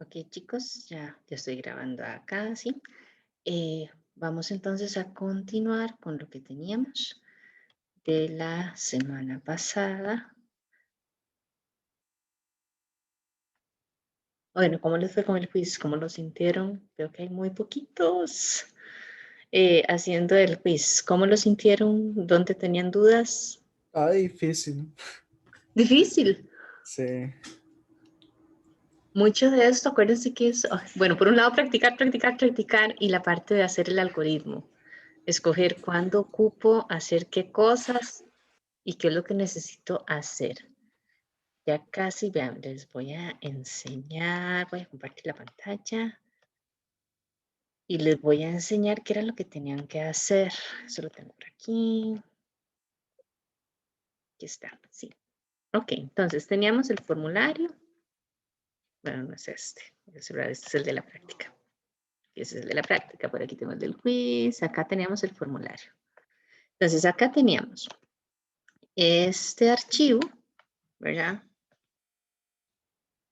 Ok, chicos, ya estoy grabando acá, ¿sí? Vamos entonces a continuar con lo que teníamos de la semana pasada. Bueno, ¿cómo les fue con el quiz? ¿Cómo lo sintieron? Veo que hay muy poquitos haciendo el quiz. ¿Cómo lo sintieron? ¿Dónde tenían dudas? Ah, difícil. Difícil. Sí. Mucho de esto, acuérdense que es, bueno, por un lado practicar, practicar, practicar y la parte de hacer el algoritmo. Escoger cuándo ocupo, hacer qué cosas y qué es lo que necesito hacer. Ya casi, vean, les voy a enseñar, voy a compartir la pantalla y les voy a enseñar qué era lo que tenían que hacer. Eso lo tengo por aquí. Aquí está, sí. Ok, entonces teníamos el formulario. Bueno, no es este, este es el de la práctica. Ese es el de la práctica, por aquí tengo el del quiz, acá teníamos el formulario. Entonces acá teníamos este archivo, ¿verdad?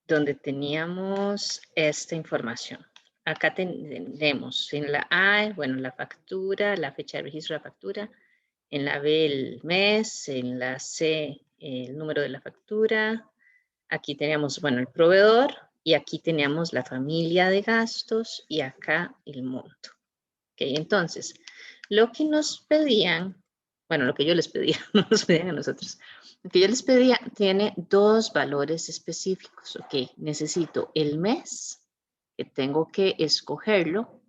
Donde teníamos esta información. Acá tenemos en la A, bueno, la factura, la fecha de registro de la factura, en la B el mes, en la C el número de la factura, aquí teníamos, bueno, el proveedor y aquí teníamos la familia de gastos y acá el monto. Ok, entonces, lo que nos pedían, bueno, lo que yo les pedía, no nos pedían a nosotros, lo que yo les pedía tiene dos valores específicos. Ok, necesito el mes, que tengo que escogerlo,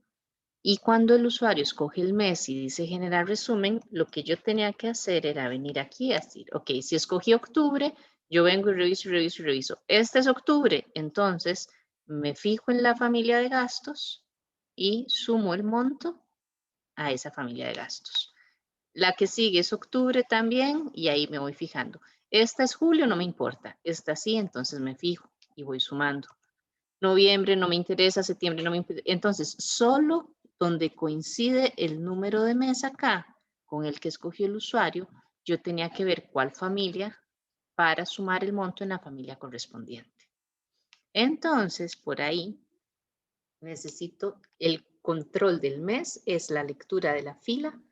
y cuando el usuario escoge el mes y dice generar resumen, lo que yo tenía que hacer era venir aquí a decir, ok, si escogí octubre, yo vengo y reviso y reviso y reviso. Este es octubre, entonces me fijo en la familia de gastos y sumo el monto a esa familia de gastos. La que sigue es octubre también y ahí me voy fijando. Esta es julio, no me importa. Esta sí, entonces me fijo y voy sumando. Noviembre no me interesa, septiembre no me interesa. Entonces, solo donde coincide el número de mes acá con el que escogió el usuario, yo tenía que ver cuál familia para sumar el monto en la familia correspondiente. Entonces, por ahí necesito el control del mes, es la lectura de la fila,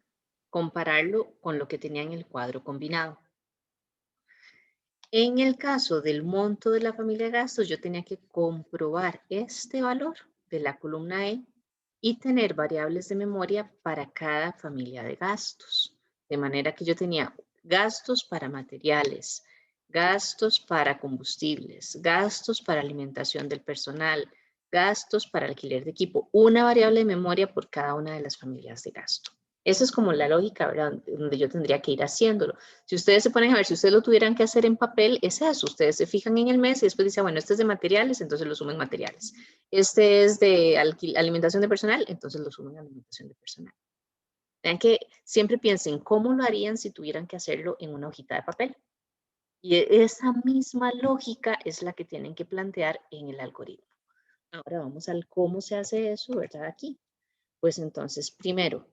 compararlo con lo que tenía en el cuadro combinado. En el caso del monto de la familia de gastos, yo tenía que comprobar este valor de la columna E y tener variables de memoria para cada familia de gastos. De manera que yo tenía gastos para materiales, gastos para combustibles, gastos para alimentación del personal, gastos para alquiler de equipo, una variable de memoria por cada una de las familias de gasto. Esa es como la lógica, ¿verdad? Donde yo tendría que ir haciéndolo. Si ustedes se ponen a ver, si ustedes lo tuvieran que hacer en papel, es eso. Ustedes se fijan en el mes y después dicen, bueno, este es de materiales, entonces lo sumen materiales. Este es de alimentación de personal, entonces lo sumen a alimentación de personal. Vean que siempre piensen cómo lo harían si tuvieran que hacerlo en una hojita de papel. Y esa misma lógica es la que tienen que plantear en el algoritmo. Ahora vamos al cómo se hace eso, ¿verdad? Aquí. Pues entonces, primero,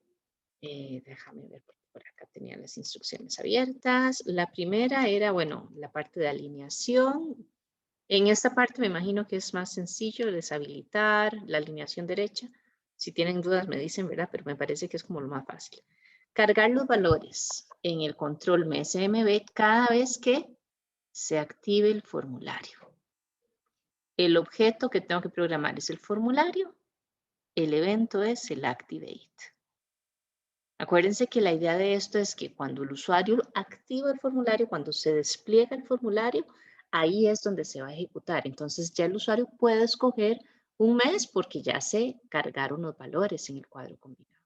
déjame ver, por acá tenía las instrucciones abiertas. La primera era, bueno, la parte de alineación. En esta parte me imagino que es más sencillo deshabilitar la alineación derecha. Si tienen dudas me dicen, ¿verdad? Pero me parece que es como lo más fácil. Cargar los valores en el control MSMB cada vez que se active el formulario. El objeto que tengo que programar es el formulario. El evento es el activate. Acuérdense que la idea de esto es que cuando el usuario activa el formulario, cuando se despliega el formulario, ahí es donde se va a ejecutar. Entonces ya el usuario puede escoger un mes porque ya se cargaron los valores en el cuadro combinado.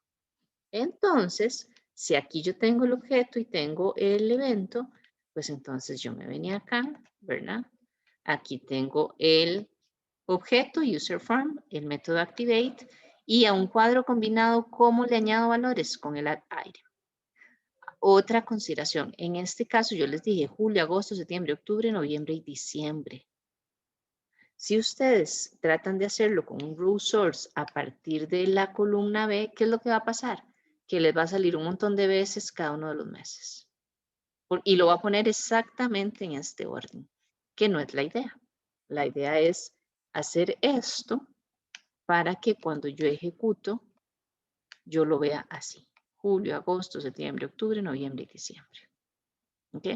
Entonces, si aquí yo tengo el objeto y tengo el evento, pues entonces yo me venía acá, ¿verdad? Aquí tengo el objeto, user form, el método activate, y a un cuadro combinado, ¿cómo le añado valores? Con el add item. Otra consideración, en este caso yo les dije julio, agosto, septiembre, octubre, noviembre y diciembre. Si ustedes tratan de hacerlo con un row source a partir de la columna B, ¿qué es lo que va a pasar? Que les va a salir un montón de veces cada uno de los meses. Y lo va a poner exactamente en este orden, que no es la idea. La idea es hacer esto para que cuando yo ejecuto, yo lo vea así. Julio, agosto, septiembre, octubre, noviembre y diciembre. ¿Ok?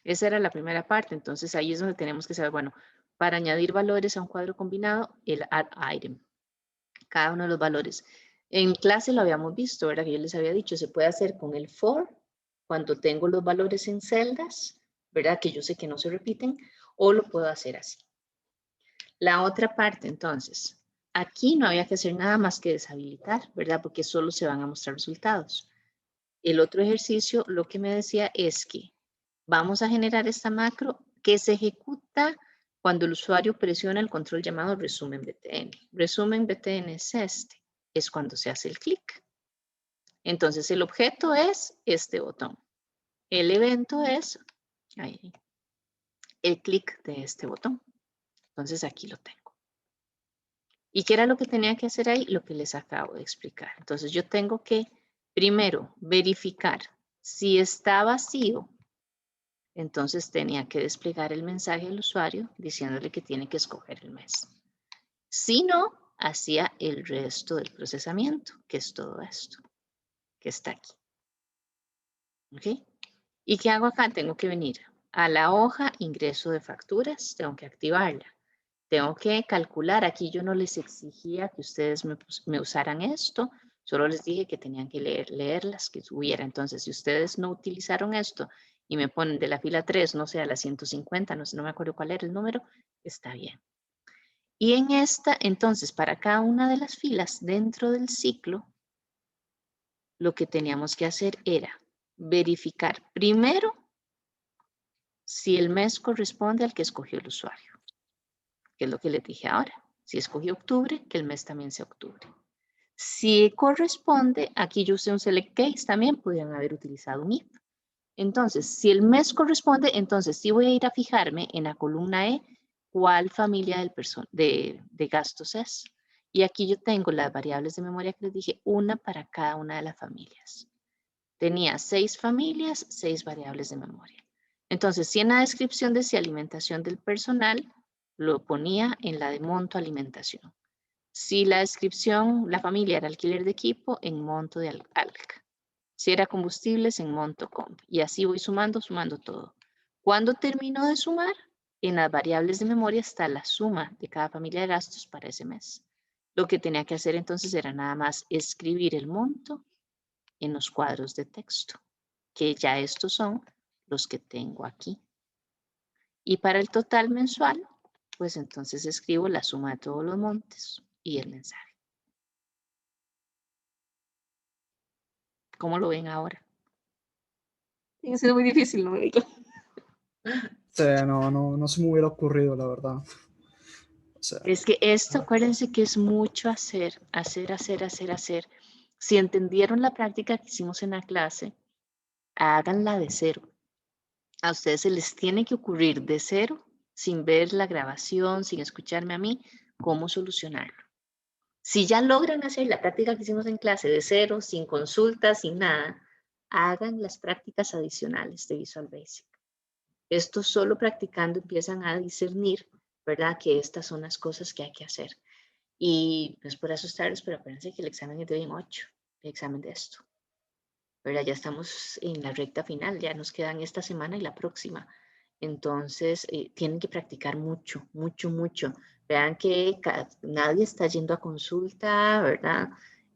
Esa era la primera parte. Entonces ahí es donde tenemos que saber, bueno, para añadir valores a un cuadro combinado, el add item. Cada uno de los valores. En clase lo habíamos visto, ¿verdad? Que yo les había dicho, se puede hacer con el for, cuando tengo los valores en celdas, ¿verdad? Que yo sé que no se repiten, o lo puedo hacer así. La otra parte, entonces, aquí no había que hacer nada más que deshabilitar, ¿verdad? Porque solo se van a mostrar resultados. El otro ejercicio, lo que me decía es que vamos a generar esta macro que se ejecuta cuando el usuario presiona el control llamado resumen BTN. Resumen BTN es este, es cuando se hace el clic. Entonces el objeto es este botón. El evento es ahí, el clic de este botón. Entonces aquí lo tengo. ¿Y qué era lo que tenía que hacer ahí? Lo que les acabo de explicar. Entonces yo tengo que primero verificar si está vacío. Entonces tenía que desplegar el mensaje al usuario diciéndole que tiene que escoger el mes. Si no, hacía el resto del procesamiento, que es todo esto, que está aquí. ¿Ok? ¿Y qué hago acá? Tengo que venir a la hoja ingreso de facturas, tengo que activarla. Tengo que calcular, aquí yo no les exigía que ustedes me usaran esto, solo les dije que tenían que leerlas, que hubiera. Entonces, si ustedes no utilizaron esto y me ponen de la fila 3, no sé, a la 150, no sé, no me acuerdo cuál era el número, está bien. Y en esta, entonces, para cada una de las filas dentro del ciclo, lo que teníamos que hacer era verificar primero si el mes corresponde al que escogió el usuario, que es lo que les dije ahora. Si escogió octubre, que el mes también sea octubre. Si corresponde, aquí yo usé un select case, también podrían haber utilizado un if. Entonces, si el mes corresponde, entonces sí voy a ir a fijarme en la columna E cuál familia de gastos es. Y aquí yo tengo las variables de memoria que les dije, una para cada una de las familias. Tenía 6 familias, 6 variables de memoria. Entonces, si en la descripción decía alimentación del personal, lo ponía en la de monto alimentación. Si la descripción, la familia era alquiler de equipo, en monto de ALC. Si era combustibles, en monto comp. Y así voy sumando todo. Cuando termino de sumar, en las variables de memoria está la suma de cada familia de gastos para ese mes. Lo que tenía que hacer entonces era nada más escribir el monto en los cuadros de texto, que ya estos son los que tengo aquí. Y para el total mensual, pues entonces escribo la suma de todos los montes y el mensaje. ¿Cómo lo ven ahora? Tiene que ser muy difícil, ¿no? O sea, no se me hubiera ocurrido, la verdad. O sea, Es que esto, acuérdense que es mucho hacer. Si entendieron la práctica que hicimos en la clase, háganla de cero. A ustedes se les tiene que ocurrir de cero, sin ver la grabación, sin escucharme a mí, cómo solucionarlo. Si ya logran hacer la práctica que hicimos en clase de cero, sin consultas, sin nada, hagan las prácticas adicionales de Visual Basic. Esto solo practicando empiezan a discernir, ¿verdad? Que estas son las cosas que hay que hacer. Y no es por asustarlos, pero acuérdense que el examen es de hoy en 8, el examen de esto. ¿Verdad? Ya estamos en la recta final, ya nos quedan esta semana y la próxima. Entonces, tienen que practicar mucho. Vean que nadie está yendo a consulta, ¿verdad?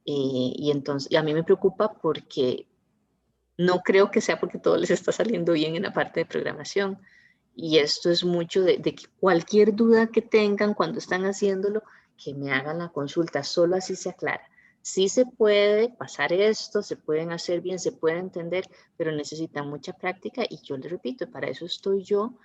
Y entonces, a mí me preocupa porque no creo que sea porque todo les está saliendo bien en la parte de programación. Y esto es mucho de que cualquier duda que tengan cuando están haciéndolo, que me hagan la consulta, solo así se aclara. Sí se puede pasar esto, se pueden hacer bien, se puede entender, pero necesitan mucha práctica y yo les repito, para eso estoy yo,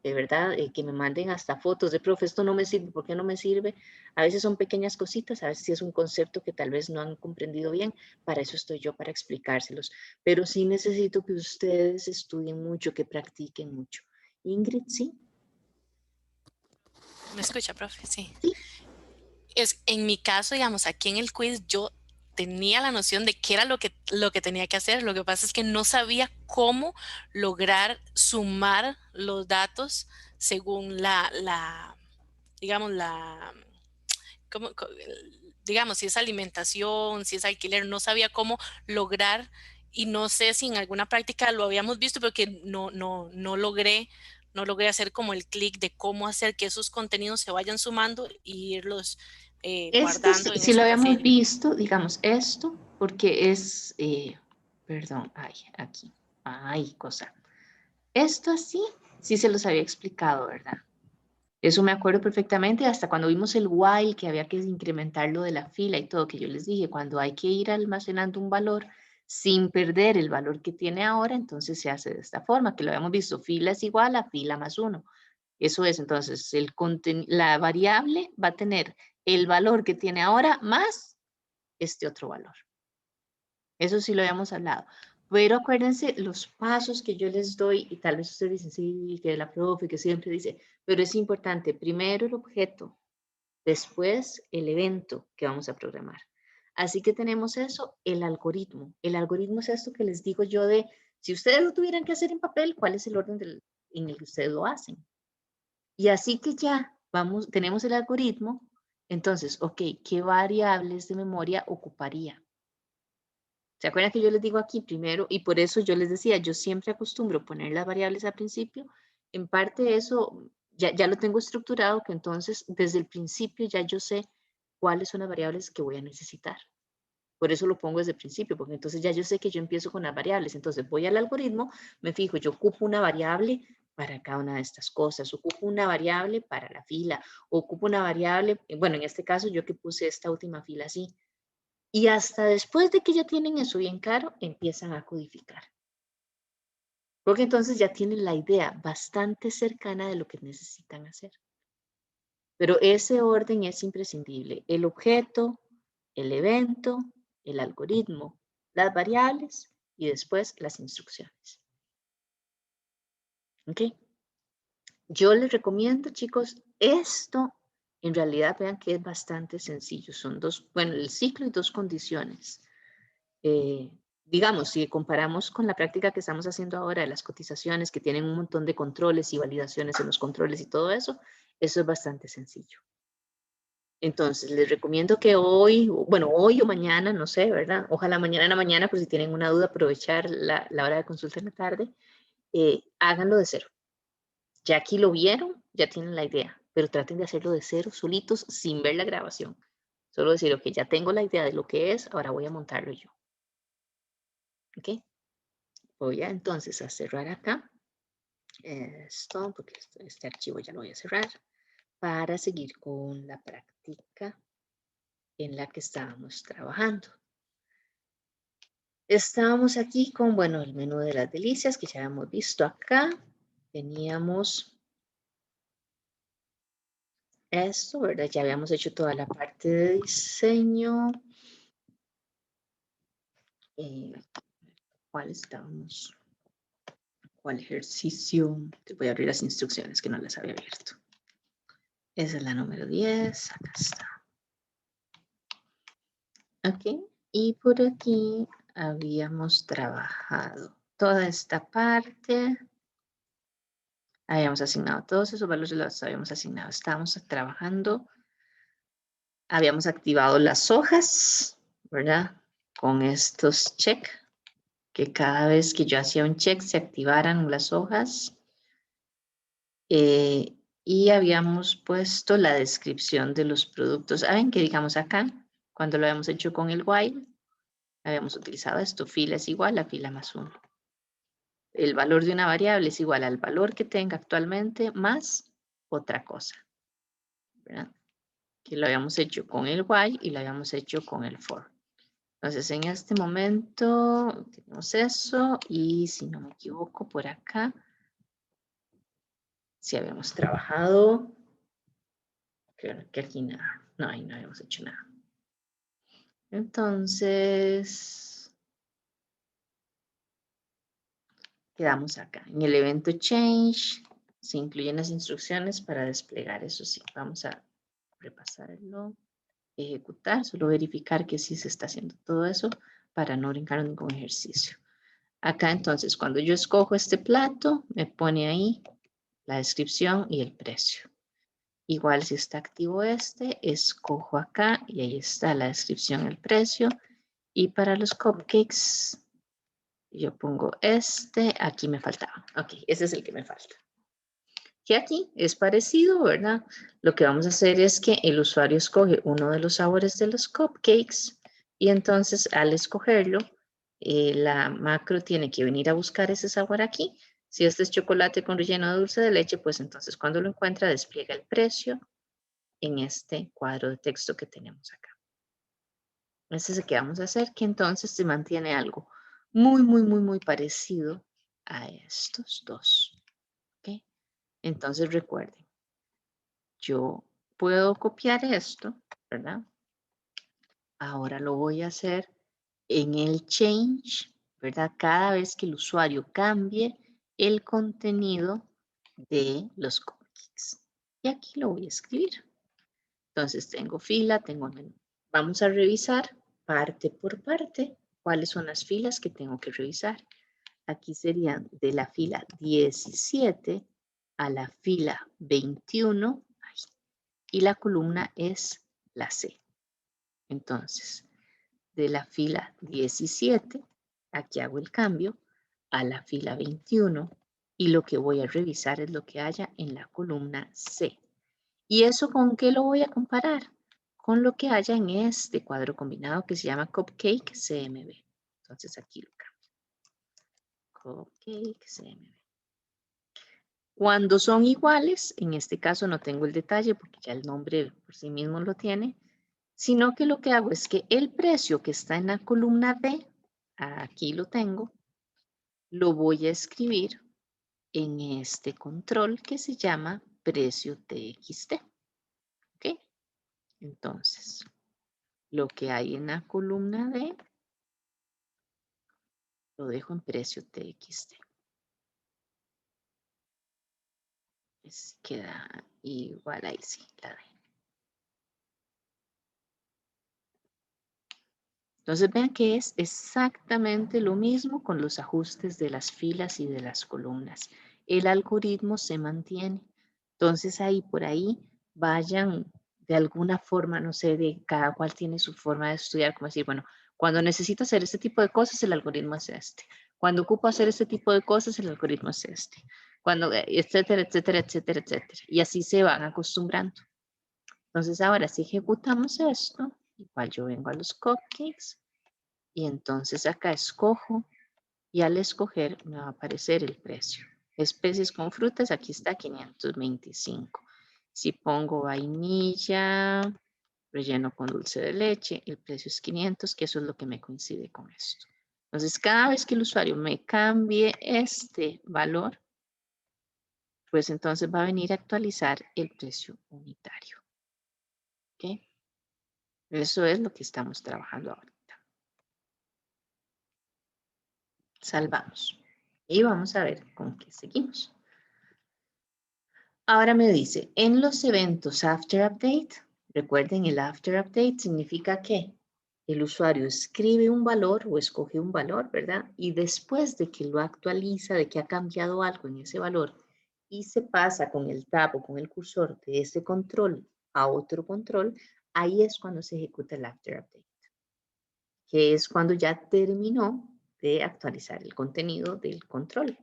de verdad, que me manden hasta fotos de, profe, esto no me sirve, ¿por qué no me sirve? A veces son pequeñas cositas, a veces es un concepto que tal vez no han comprendido bien, para eso estoy yo, para explicárselos, pero sí necesito que ustedes estudien mucho, que practiquen mucho. Ingrid, ¿sí? ¿Me escucha, profe? Sí. Sí. En mi caso, digamos, aquí en el quiz yo tenía la noción de qué era lo que tenía que hacer. Lo que pasa es que no sabía cómo lograr sumar los datos según digamos, digamos, si es alimentación, si es alquiler, no sabía cómo lograr, y no sé si en alguna práctica lo habíamos visto, porque no logré hacer como el clic de cómo hacer que esos contenidos se vayan sumando y irlos Este sí, guardando en sí lo esa habíamos casilla. visto, digamos, esto, porque es, perdón, ay, aquí, ay, cosa. Esto así, sí se los había explicado, ¿verdad? Eso me acuerdo perfectamente, hasta cuando vimos el while, que había que incrementar lo de la fila y todo, que yo les dije, cuando hay que ir almacenando un valor sin perder el valor que tiene ahora, entonces se hace de esta forma, que lo habíamos visto, fila es igual a fila más 1. Eso es, entonces, la variable va a tener el valor que tiene ahora más este otro valor. Eso sí lo habíamos hablado. Pero acuérdense los pasos que yo les doy, y tal vez ustedes dicen, sí, que la profe, que siempre dice, pero es importante, primero el objeto, después el evento que vamos a programar. Así que tenemos eso, el algoritmo. El algoritmo es esto que les digo yo de, si ustedes lo tuvieran que hacer en papel, ¿cuál es el orden en el que ustedes lo hacen? Y así que ya tenemos el algoritmo, entonces, ok, ¿qué variables de memoria ocuparía? ¿Se acuerdan que yo les digo aquí primero? Y por eso yo les decía, yo siempre acostumbro poner las variables al principio. En parte eso ya lo tengo estructurado, que entonces desde el principio ya yo sé cuáles son las variables que voy a necesitar. Por eso lo pongo desde el principio, porque entonces ya yo sé que yo empiezo con las variables. Entonces voy al algoritmo, me fijo, yo ocupo una variable para cada una de estas cosas, ocupo una variable para la fila, ocupo una variable, bueno, en este caso yo que puse esta última fila así. Y hasta después de que ya tienen eso bien claro, empiezan a codificar. Porque entonces ya tienen la idea bastante cercana de lo que necesitan hacer. Pero ese orden es imprescindible. El objeto, el evento, el algoritmo, las variables y después las instrucciones. ¿Ok? Yo les recomiendo, chicos, esto en realidad vean que es bastante sencillo. Son dos, bueno, el ciclo y dos condiciones. Digamos, si comparamos con la práctica que estamos haciendo ahora de las cotizaciones, que tienen un montón de controles y validaciones en los controles y todo eso es bastante sencillo. Entonces, les recomiendo que hoy, bueno, hoy o mañana, no sé, ¿verdad? Ojalá mañana en la mañana, por si tienen una duda, aprovechar la hora de consulta en la tarde, háganlo de cero. Ya aquí lo vieron, ya tienen la idea, pero traten de hacerlo de cero, solitos, sin ver la grabación. Solo decir, ok, ya tengo la idea de lo que es, ahora voy a montarlo yo. ¿Ok? Voy a entonces a cerrar acá esto, porque este archivo ya lo voy a cerrar, para seguir con la práctica en la que estábamos trabajando. Estábamos aquí con, bueno, el menú de las delicias que ya hemos visto acá. Teníamos esto, ¿verdad? Ya habíamos hecho toda la parte de diseño. ¿Cuál estábamos? ¿Cuál ejercicio? Te voy a abrir las instrucciones que no las había abierto. Esa es la número 10. Acá está. Ok. Y por aquí habíamos trabajado toda esta parte. Habíamos asignado todos esos valores, los habíamos asignado. Estábamos trabajando. Habíamos activado las hojas, ¿verdad? Con estos check, que cada vez que yo hacía un check se activaran las hojas. Y habíamos puesto la descripción de los productos. ¿Saben que digamos acá? Cuando lo habíamos hecho con el while, habíamos utilizado esto. Fila es igual a fila más 1. El valor de una variable es igual al valor que tenga actualmente más otra cosa, ¿verdad? Que lo habíamos hecho con el while y lo habíamos hecho con el for. Entonces, en este momento tenemos eso y si no me equivoco por acá, si habíamos trabajado, creo que aquí nada, no, ahí no habíamos hecho nada. Entonces, quedamos acá. En el evento change se incluyen las instrucciones para desplegar eso. Sí, vamos a repasarlo, ejecutar, solo verificar que sí se está haciendo todo eso para no brincar ningún ejercicio. Acá entonces, cuando yo escojo este plato, me pone ahí la descripción y el precio. Igual si está activo este, escojo acá y ahí está la descripción, el precio. Y para los cupcakes, yo pongo este, aquí me faltaba. Ok, ese es el que me falta. Que aquí es parecido, ¿verdad? Lo que vamos a hacer es que el usuario escoge uno de los sabores de los cupcakes y entonces al escogerlo, la macro tiene que venir a buscar ese sabor aquí. Si este es chocolate con relleno de dulce de leche, pues entonces cuando lo encuentra despliega el precio en este cuadro de texto que tenemos acá. Este es el que vamos a hacer, que entonces se mantiene algo muy parecido a estos dos. ¿Ok? Entonces recuerden, yo puedo copiar esto, ¿verdad? Ahora lo voy a hacer en el change, ¿verdad? Cada vez que el usuario cambie el contenido de los cookies. Y aquí lo voy a escribir. Entonces tengo fila, tengo menú. Vamos a revisar parte por parte cuáles son las filas que tengo que revisar. Aquí serían de la fila 17 a la fila 21 y la columna es la C. Entonces, de la fila 17, aquí hago el cambio, a la fila 21 y lo que voy a revisar es lo que haya en la columna C. ¿Y eso con qué lo voy a comparar? Con lo que haya en este cuadro combinado que se llama Cupcake CMB. Entonces aquí lo cambio. Cupcake CMB. Cuando son iguales, en este caso no tengo el detalle porque ya el nombre por sí mismo lo tiene, sino que lo que hago es que el precio que está en la columna D, aquí lo tengo, lo voy a escribir en este control que se llama precio TXT. ¿Ok? Entonces, lo que hay en la columna D, lo dejo en precio TXT. Queda igual ahí, sí, la D. Entonces vean que es exactamente lo mismo con los ajustes de las filas y de las columnas. El algoritmo se mantiene. Entonces ahí por ahí vayan de alguna forma, no sé, de cada cual tiene su forma de estudiar, como decir, bueno, cuando necesito hacer este tipo de cosas, el algoritmo es este. Cuando ocupo hacer este tipo de cosas, el algoritmo es este. Cuando, etcétera, etcétera, etcétera, etcétera. Y así se van acostumbrando. Entonces ahora si ejecutamos esto, igual yo vengo a los cupcakes y entonces acá escojo y al escoger me va a aparecer el precio. Especies con frutas, aquí está 525. Si pongo vainilla, relleno con dulce de leche, el precio es 500, que eso es lo que me coincide con esto. Entonces cada vez que el usuario me cambie este valor, pues entonces va a venir a actualizar el precio unitario. ¿Ok? Eso es lo que estamos trabajando ahorita. Salvamos. Y vamos a ver con qué seguimos. Ahora me dice, en los eventos After Update, recuerden el After Update significa que el usuario escribe un valor o escoge un valor, ¿verdad? Y después de que lo actualiza, de que ha cambiado algo en ese valor y se pasa con el tab o con el cursor de ese control a otro control, ahí es cuando se ejecuta el After Update, que es cuando ya terminó de actualizar el contenido del control.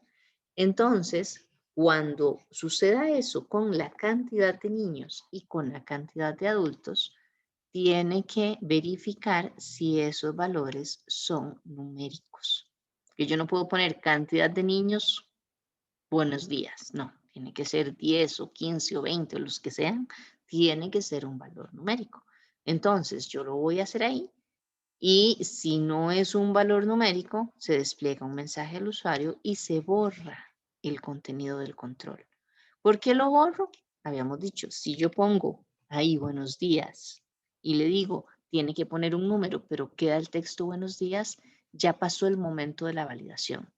Entonces, cuando suceda eso con la cantidad de niños y con la cantidad de adultos, tiene que verificar si esos valores son numéricos. Que yo no puedo poner cantidad de niños, buenos días, no. Tiene que ser 10 o 15 o 20 o los que sean, tiene que ser un valor numérico. Entonces, yo lo voy a hacer ahí y si no es un valor numérico, se despliega un mensaje al usuario y se borra el contenido del control. ¿Por qué lo borro? Habíamos dicho, si yo pongo ahí buenos días y le digo, tiene que poner un número, pero queda el texto buenos días, ya pasó el momento de la validación.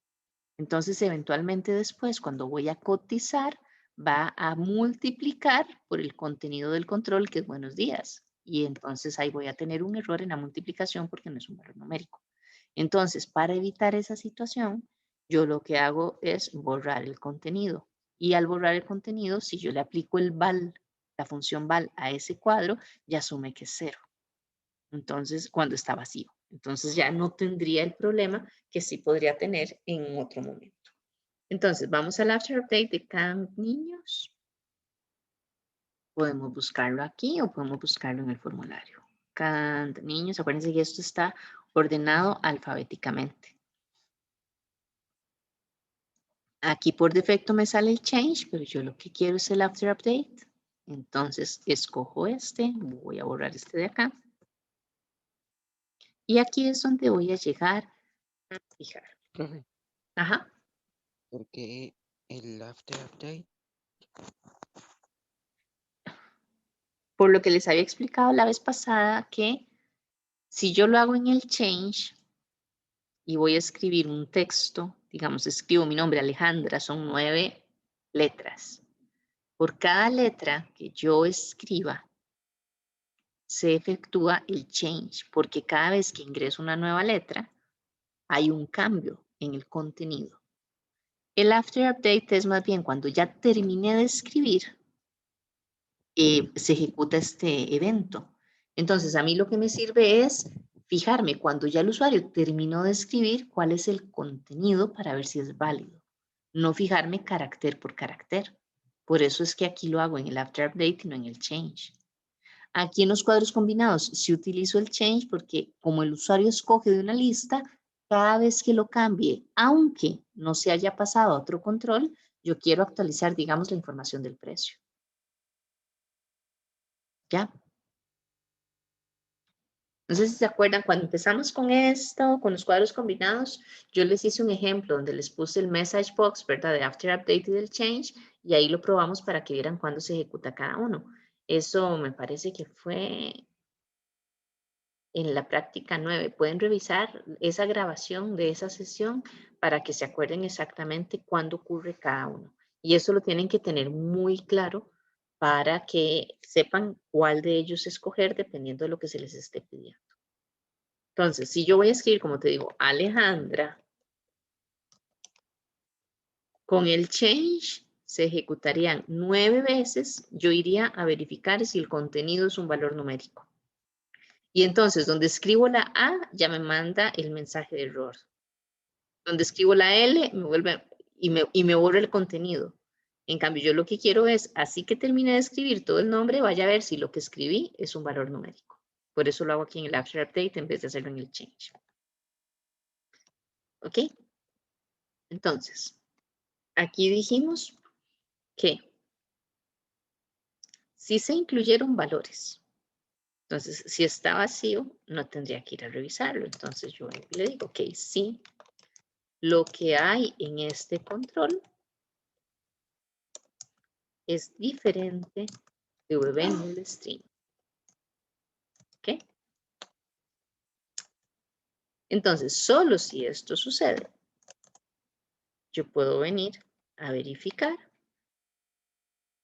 Entonces, eventualmente después, cuando voy a cotizar, va a multiplicar por el contenido del control, que es buenos días. Y entonces ahí voy a tener un error en la multiplicación porque no es un valor numérico. Entonces, para evitar esa situación, yo lo que hago es borrar el contenido. Y al borrar el contenido, si yo le aplico el val, la función val a ese cuadro, ya asume que es 0. Entonces, cuando está vacío. Entonces ya no tendría el problema que sí podría tener en otro momento. Entonces, vamos al after update de Cant niños. Podemos buscarlo aquí o podemos buscarlo en el formulario. Cant niños, acuérdense que esto está ordenado alfabéticamente. Aquí por defecto me sale el change, pero yo lo que quiero es el after update. Entonces, escojo este, voy a borrar este de acá. Y aquí es donde voy a llegar a fijar. Profe, Ajá. ¿por qué el after update? Por lo que les había explicado la vez pasada que si yo lo hago en el change y voy a escribir un texto, digamos, escribo mi nombre Alejandra, son 9 letras. Por cada letra que yo escriba, se efectúa el change, porque cada vez que ingreso una nueva letra, hay un cambio en el contenido. El after update es más bien cuando ya terminé de escribir, se ejecuta este evento. Entonces, a mí lo que me sirve es fijarme cuando ya el usuario terminó de escribir cuál es el contenido para ver si es válido. No fijarme carácter por carácter. Por eso es que aquí lo hago en el after update y no en el change. Aquí en los cuadros combinados sí utilizo el change porque como el usuario escoge de una lista, cada vez que lo cambie, aunque no se haya pasado a otro control, yo quiero actualizar, digamos, la información del precio. ¿Ya? No sé si se acuerdan, cuando empezamos con esto, con los cuadros combinados, yo les hice un ejemplo donde les puse el message box, ¿verdad? De after update y del change, y ahí lo probamos para que vieran cuándo se ejecuta cada uno. Eso me parece que fue en la práctica 9. Pueden revisar esa grabación de esa sesión para que se acuerden exactamente cuándo ocurre cada uno. Y eso lo tienen que tener muy claro para que sepan cuál de ellos escoger dependiendo de lo que se les esté pidiendo. Entonces, si yo voy a escribir, como te digo, Alejandra, con el change se ejecutarían 9 veces, yo iría a verificar si el contenido es un valor numérico. Y entonces, donde escribo la A, ya me manda el mensaje de error. Donde escribo la L, me vuelve y me borra el contenido. En cambio, yo lo que quiero es, así que termine de escribir todo el nombre, vaya a ver si lo que escribí es un valor numérico. Por eso lo hago aquí en el after update en vez de hacerlo en el change. ¿Ok? Entonces, aquí dijimos que si se incluyeron valores, entonces si está vacío, no tendría que ir a revisarlo. Entonces yo le digo, ok, sí, lo que hay en este control es diferente de VB string. ¿Ok? Entonces, solo si esto sucede, yo puedo venir a verificar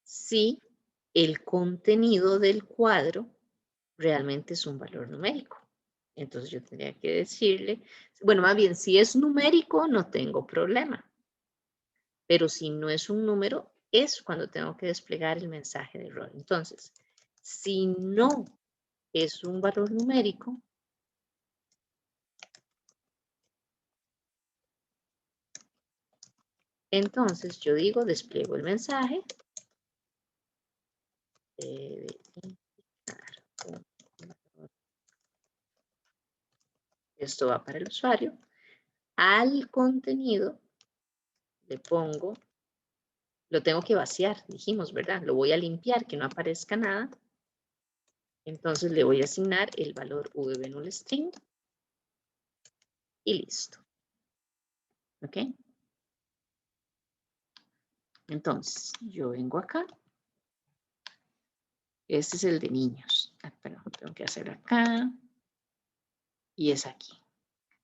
si el contenido del cuadro realmente es un valor numérico. Entonces yo tendría que decirle, bueno, más bien, si es numérico, no tengo problema. Pero si no es un número, es cuando tengo que desplegar el mensaje de error. Entonces, si no es un valor numérico, entonces yo digo, despliego el mensaje. Esto va para el usuario. Al contenido le pongo, lo tengo que vaciar, dijimos, ¿verdad? Lo voy a limpiar, que no aparezca nada. Entonces le voy a asignar el valor VB_string y listo. ¿Ok? Entonces, yo vengo acá. Este es el de niños. Perdón, tengo que hacer acá. Y es aquí.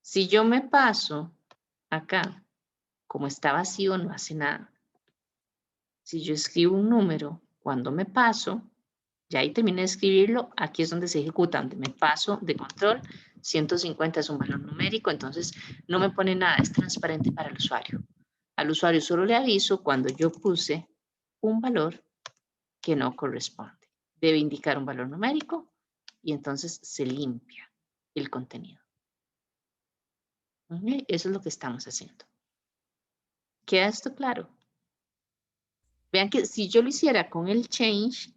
Si yo me paso acá, como está vacío, no hace nada. Si yo escribo un número, cuando me paso, ya ahí terminé de escribirlo, aquí es donde se ejecuta, donde me paso de control, 150 es un valor numérico, entonces no me pone nada, es transparente para el usuario. Al usuario solo le aviso cuando yo puse un valor que no corresponde. debe indicar un valor numérico y entonces se limpia el contenido. ¿Ok? Eso es lo que estamos haciendo. ¿Queda esto claro? Vean que si yo lo hiciera con el change,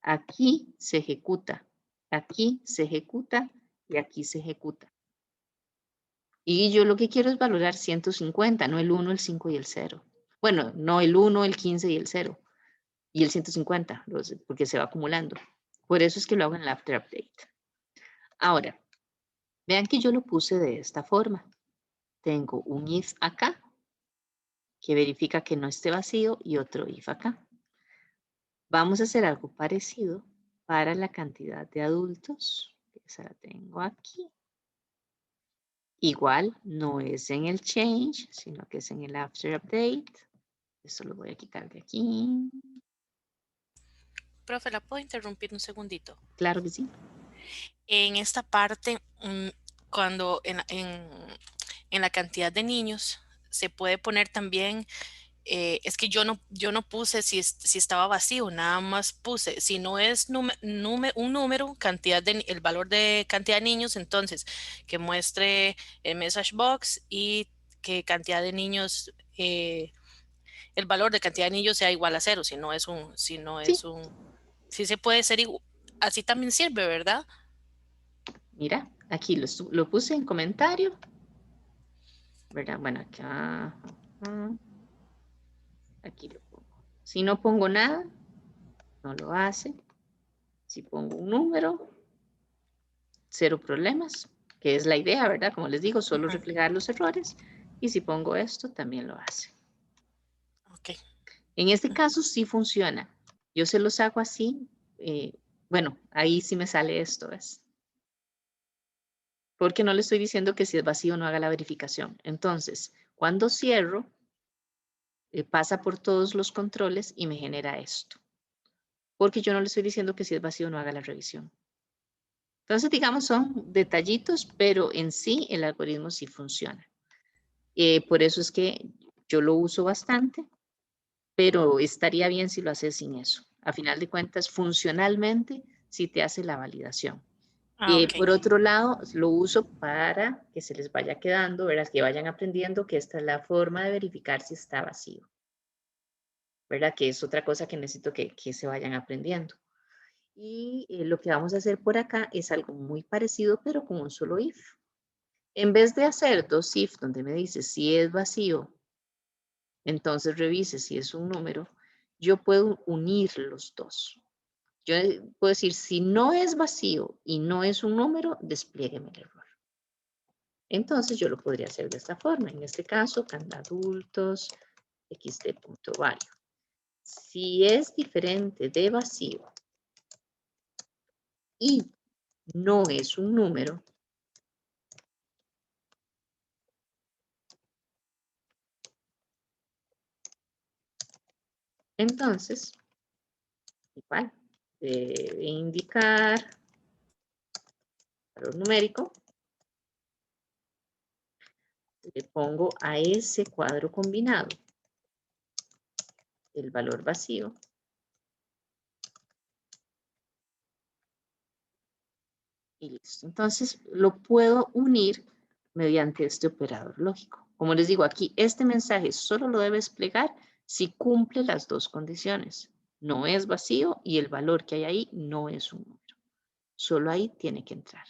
aquí se ejecuta, aquí se ejecuta y aquí se ejecuta. Y yo lo que quiero es valorar 150, no el 1, el 5 y el 0. Bueno, no el 1, el 15 y el 0. Y el 150, porque se va acumulando. Por eso es que lo hago en el after update. Ahora, vean que yo lo puse de esta forma. Tengo un if acá, que verifica que no esté vacío, y otro if acá. Vamos a hacer algo parecido para la cantidad de adultos. Esa la tengo aquí. Igual, no es en el change, sino que es en el after update. Esto lo voy a quitar de aquí. Profe, ¿la puedo interrumpir un segundito? Claro que sí. En esta parte, cuando en la cantidad de niños, se puede poner también, es que yo no puse si estaba vacío, nada más puse, si no es un número, el valor de cantidad de niños, entonces que muestre el message box y que cantidad de niños, el valor de cantidad de niños sea igual a 0, Sí. si se puede ser así también sirve, ¿verdad? Mira, aquí lo puse en comentario. ¿Verdad? Bueno, acá. Aquí lo pongo. Si no pongo nada, no lo hace. Si pongo un número, 0 problemas, que es la idea, ¿verdad? Como les digo, solo reflejar los errores. Y si pongo esto, también lo hace. Ok. En este caso sí funciona. Yo se los hago así. Bueno, ahí sí me sale esto, ¿ves? Porque no le estoy diciendo que si es vacío no haga la verificación. Entonces, cuando cierro, pasa por todos los controles y me genera esto. Porque yo no le estoy diciendo que si es vacío no haga la revisión. Entonces, digamos, son detallitos, pero en sí el algoritmo sí funciona. Por eso es que yo lo uso bastante, pero estaría bien si lo haces sin eso. A final de cuentas, funcionalmente, sí te hace la validación. Ok. Por otro lado, lo uso para que se les vaya quedando, ¿verdad? Que vayan aprendiendo que esta es la forma de verificar si está vacío, ¿verdad? Que es otra cosa que necesito que se vayan aprendiendo. Y lo que vamos a hacer por acá es algo muy parecido, pero con un solo if. En vez de hacer dos if donde me dice si es vacío, entonces revise si es un número, yo puedo unir los dos. Yo puedo decir, si no es vacío y no es un número, despliegueme el error. Entonces yo lo podría hacer de esta forma. En este caso, adultos, xt.value. Si es diferente de vacío y no es un número, entonces, igual, debe indicar valor numérico. Le pongo a ese cuadro combinado el valor vacío. Y listo. Entonces, lo puedo unir mediante este operador lógico. Como les digo, aquí este mensaje solo lo debe desplegar si cumple las dos condiciones. No es vacío y el valor que hay ahí no es un número. Solo ahí tiene que entrar.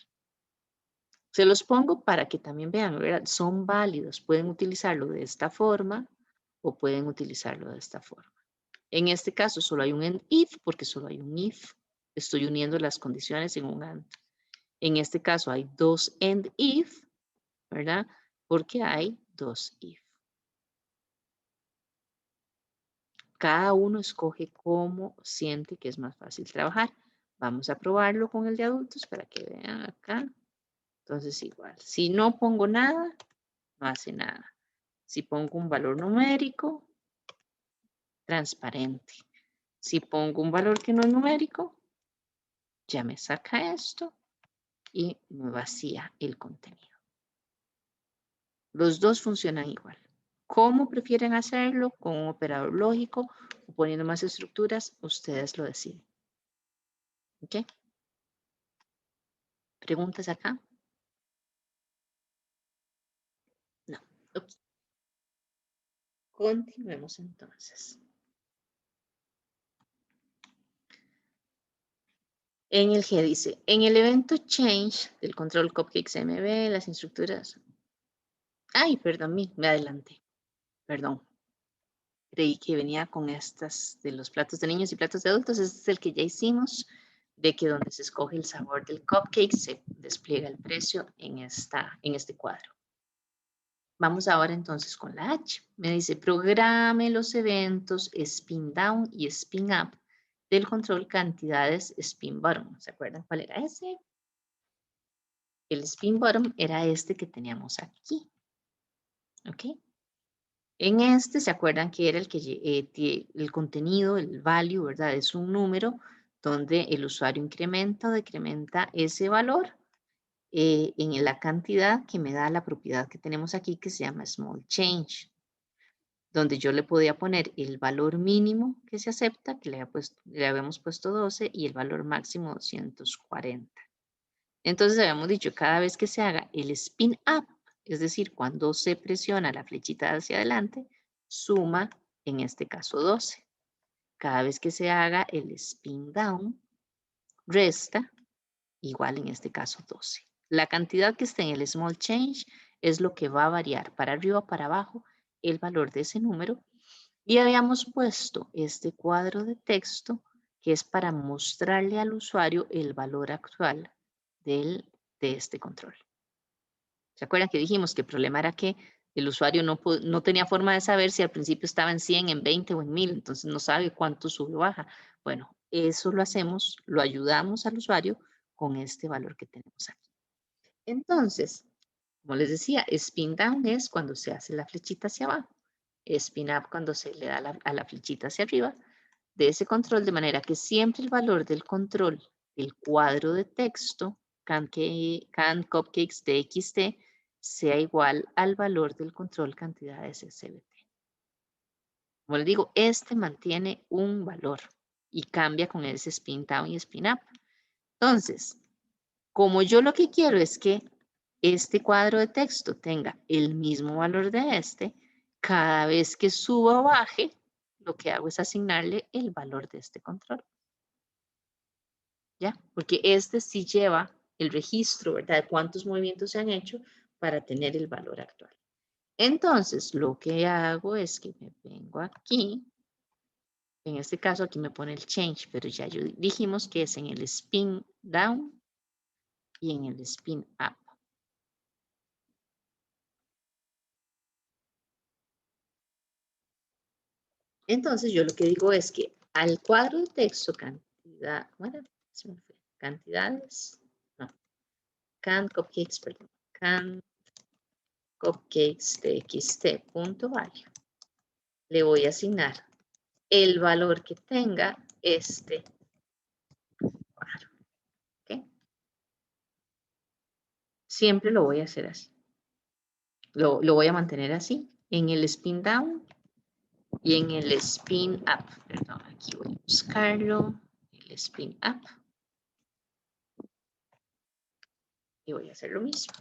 Se los pongo para que también vean, ¿verdad? Son válidos. Pueden utilizarlo de esta forma o pueden utilizarlo de esta forma. En este caso solo hay un end if porque solo hay un if. Estoy uniendo las condiciones en un AND. En este caso hay dos end if, ¿verdad? Porque hay dos if. Cada uno escoge cómo siente que es más fácil trabajar. Vamos a probarlo con el de adultos para que vean acá. Entonces igual, si no pongo nada, no hace nada. Si pongo un valor numérico, transparente. Si pongo un valor que no es numérico, ya me saca esto y me vacía el contenido. Los dos funcionan igual. ¿Cómo prefieren hacerlo? ¿Con un operador lógico o poniendo más estructuras? Ustedes lo deciden. ¿Ok? ¿Preguntas acá? No. Ok. Continuemos entonces. En el G dice, en el evento change del control Cupcakes MB, las instructoras. Ay, perdón, me adelanté. Perdón. Creí que venía con estas de los platos de niños y platos de adultos. Este es el que ya hicimos, de que donde se escoge el sabor del cupcake se despliega el precio en este cuadro. Vamos ahora entonces con la H. Me dice, programe los eventos spin down y spin up del control cantidades spin bottom. ¿Se acuerdan cuál era ese? El spin bottom era este que teníamos aquí. ¿Ok? En este, ¿se acuerdan que era el que el contenido, el value, ¿verdad? Es un número donde el usuario incrementa o decrementa ese valor en la cantidad que me da la propiedad que tenemos aquí que se llama small change, donde yo le podía poner el valor mínimo que se acepta, que le habíamos puesto 12 y el valor máximo 240. Entonces habíamos dicho, cada vez que se haga el spin up, es decir, cuando se presiona la flechita hacia adelante, suma, en este caso 12. Cada vez que se haga el spin down, resta, igual en este caso 12. La cantidad que esté en el small change es lo que va a variar para arriba o para abajo el valor de ese número. Y habíamos puesto este cuadro de texto que es para mostrarle al usuario el valor actual de este control. ¿Se acuerdan que dijimos que el problema era que el usuario no tenía forma de saber si al principio estaba en 100, en 20 o en 1000, entonces no sabe cuánto sube o baja? Bueno, eso lo hacemos, lo ayudamos al usuario con este valor que tenemos aquí. Entonces, como les decía, spin down es cuando se hace la flechita hacia abajo, spin up cuando se le da a la flechita hacia arriba de ese control, de manera que siempre el valor del control del cuadro de texto can cupcakes txt sea igual al valor del control cantidades SBT. Como les digo, este mantiene un valor y cambia con ese spin down y spin up. Entonces, como yo lo que quiero es que este cuadro de texto tenga el mismo valor de este, cada vez que suba o baje, lo que hago es asignarle el valor de este control. ¿Ya? Porque este sí lleva el registro, ¿verdad? De cuántos movimientos se han hecho para tener el valor actual. Entonces, lo que hago es que me vengo aquí. En este caso, aquí me pone el change, pero ya dijimos que es en el spin down y en el spin up. Entonces, yo lo que digo es que al cuadro de texto cantidades, no, cupcakes, perdón, cupcakes txt.value. Le voy a asignar el valor que tenga este cuadro. ¿Okay? Siempre lo voy a hacer así. Lo voy a mantener así en el spin down y en el spin up. Perdón, aquí voy a buscarlo. El spin up. Y voy a hacer lo mismo.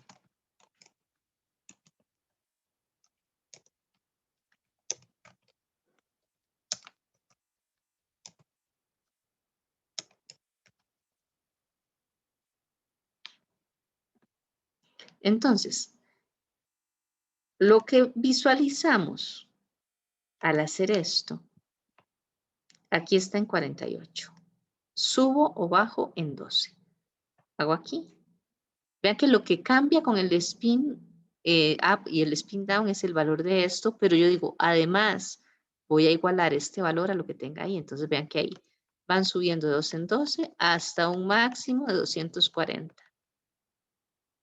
Entonces, lo que visualizamos al hacer esto, aquí está en 48. Subo o bajo en 12. Hago aquí. Vean que lo que cambia con el spin up y el spin down es el valor de esto, pero yo digo, además, voy a igualar este valor a lo que tenga ahí. Entonces vean que ahí van subiendo de 12 en 12 hasta un máximo de 240.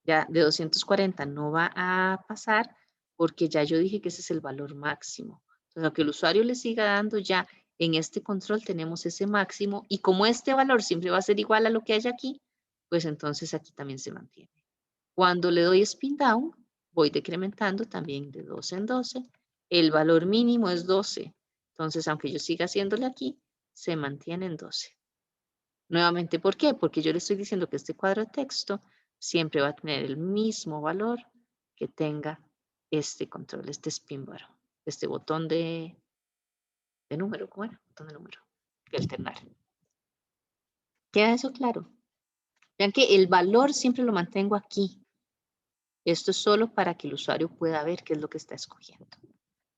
Ya de 240 no va a pasar porque ya yo dije que ese es el valor máximo. Entonces, aunque el usuario le siga dando, ya en este control tenemos ese máximo y como este valor siempre va a ser igual a lo que hay aquí, pues entonces aquí también se mantiene. Cuando le doy spin down, voy decrementando también de 12 en 12. El valor mínimo es 12. Entonces, aunque yo siga haciéndole aquí, se mantiene en 12. Nuevamente, ¿por qué? Porque yo le estoy diciendo que este cuadro de texto siempre va a tener el mismo valor que tenga este control, este spin bar, este botón de número, ¿cómo era? Botón de número, de alternar. ¿Queda eso claro? Vean que el valor siempre lo mantengo aquí. Esto es solo para que el usuario pueda ver qué es lo que está escogiendo.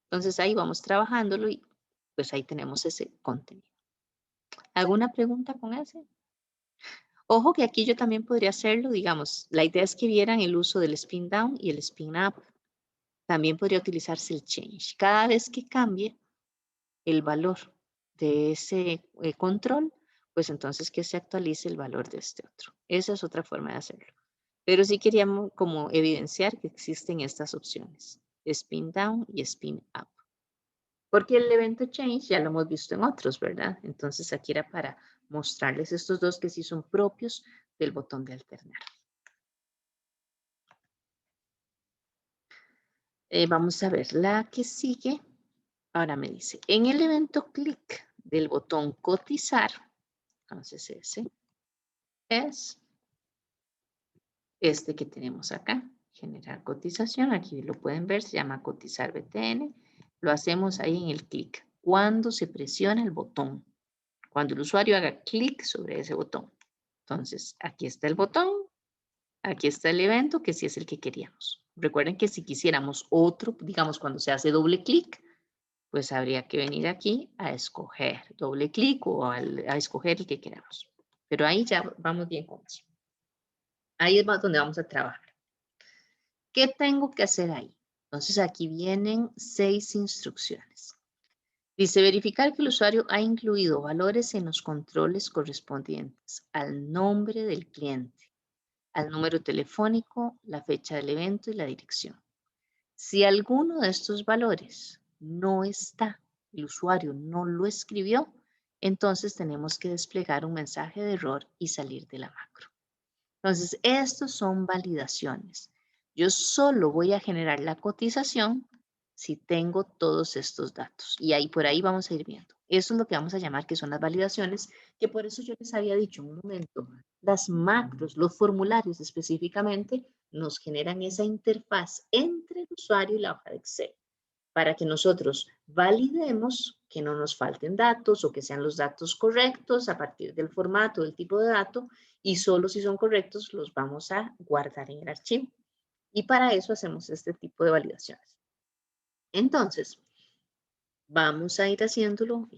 Entonces ahí vamos trabajándolo y pues ahí tenemos ese contenido. ¿Alguna pregunta con ese? Ojo que aquí yo también podría hacerlo, digamos, la idea es que vieran el uso del spin down y el spin up. También podría utilizarse el change. Cada vez que cambie el valor de ese control, pues entonces que se actualice el valor de este otro. Esa es otra forma de hacerlo. Pero sí queríamos como evidenciar que existen estas opciones, spin down y spin up. Porque el evento change ya lo hemos visto en otros, ¿verdad? Entonces aquí era para mostrarles estos dos que sí son propios del botón de alternar. Vamos a ver la que sigue. Ahora me dice, en el evento clic del botón cotizar, entonces ese es este que tenemos acá, generar cotización. Aquí lo pueden ver, se llama cotizar BTN. Lo hacemos ahí en el clic. Cuando se presiona el botón, cuando el usuario haga clic sobre ese botón. Entonces, aquí está el botón, aquí está el evento, que sí es el que queríamos. Recuerden que si quisiéramos otro, digamos cuando se hace doble clic, pues habría que venir aquí a escoger doble clic o a escoger el que queramos. Pero ahí ya vamos bien con eso. Ahí es donde vamos a trabajar. ¿Qué tengo que hacer ahí? Entonces aquí vienen 6 instrucciones. Dice verificar que el usuario ha incluido valores en los controles correspondientes al nombre del cliente, al número telefónico, la fecha del evento y la dirección. Si alguno de estos valores no está, el usuario no lo escribió, entonces tenemos que desplegar un mensaje de error y salir de la macro. Entonces, estos son validaciones. Yo solo voy a generar la cotización si tengo todos estos datos. Y ahí por ahí vamos a ir viendo. Eso es lo que vamos a llamar que son las validaciones, que por eso yo les había dicho en un momento, las macros, los formularios específicamente, nos generan esa interfaz entre el usuario y la hoja de Excel, para que nosotros validemos que no nos falten datos o que sean los datos correctos a partir del formato, del tipo de dato, y solo si son correctos los vamos a guardar en el archivo. Y para eso hacemos este tipo de validaciones. Entonces, vamos a ir haciéndolo.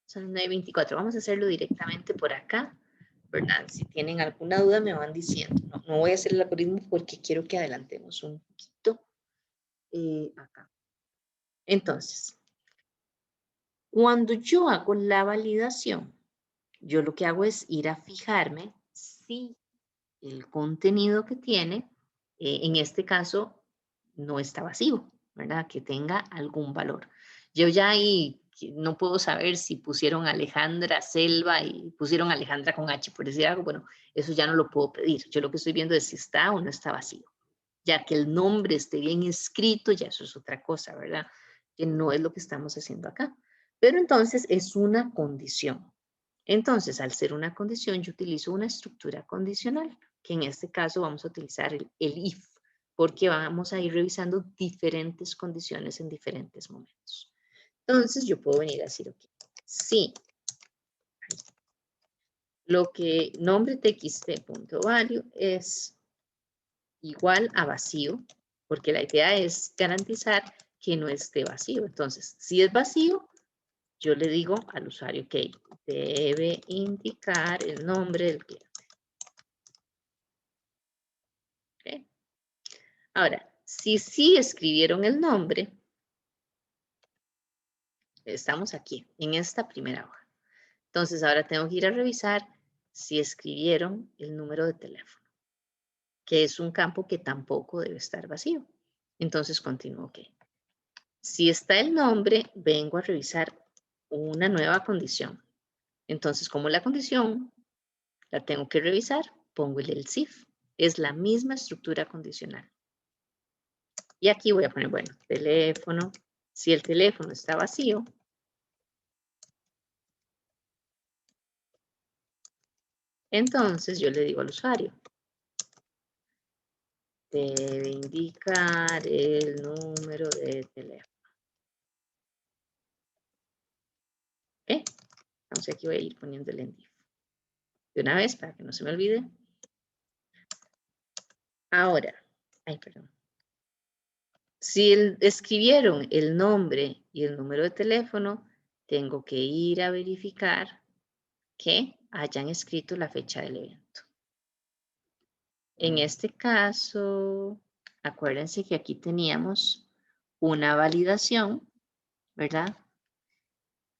Son 9:24. Vamos a hacerlo directamente por acá, ¿verdad? Si tienen alguna duda me van diciendo. No voy a hacer el algoritmo porque quiero que adelantemos un poquito acá. Entonces, cuando yo hago la validación, yo lo que hago es ir a fijarme si el contenido que tiene, en este caso, no está vacío, ¿verdad? Que tenga algún valor. Yo ya ahí no puedo saber si pusieron Alejandra Selva y pusieron Alejandra con H, por decir algo, bueno, eso ya no lo puedo pedir. Yo lo que estoy viendo es si está o no está vacío. Ya que el nombre esté bien escrito, ya eso es otra cosa, ¿verdad? Que no es lo que estamos haciendo acá. Pero entonces es una condición. Entonces, al ser una condición, yo utilizo una estructura condicional, que en este caso vamos a utilizar el if, porque vamos a ir revisando diferentes condiciones en diferentes momentos. Entonces, yo puedo venir a decir, ok, sí, lo que nombre txt.value es igual a vacío, porque la idea es garantizar que no esté vacío. Entonces, si es vacío, yo le digo al usuario que debe indicar el nombre del cliente. ¿Okay? Ahora, si sí escribieron el nombre, estamos aquí, en esta primera hoja. Entonces, ahora tengo que ir a revisar si escribieron el número de teléfono, que es un campo que tampoco debe estar vacío. Entonces, continúo, ok. Si está el nombre, vengo a revisar una nueva condición. Entonces, como la condición la tengo que revisar, pongo el else if. Es la misma estructura condicional. Y aquí voy a poner, bueno, teléfono. Si el teléfono está vacío, Entonces yo le digo al usuario, debe indicar el número de teléfono. ¿Ok? Entonces aquí voy a ir poniendo el endif. De una vez para que no se me olvide. Ahora, perdón. Si escribieron el nombre y el número de teléfono, tengo que ir a verificar que hayan escrito la fecha del evento. En este caso, acuérdense que aquí teníamos una validación, ¿verdad?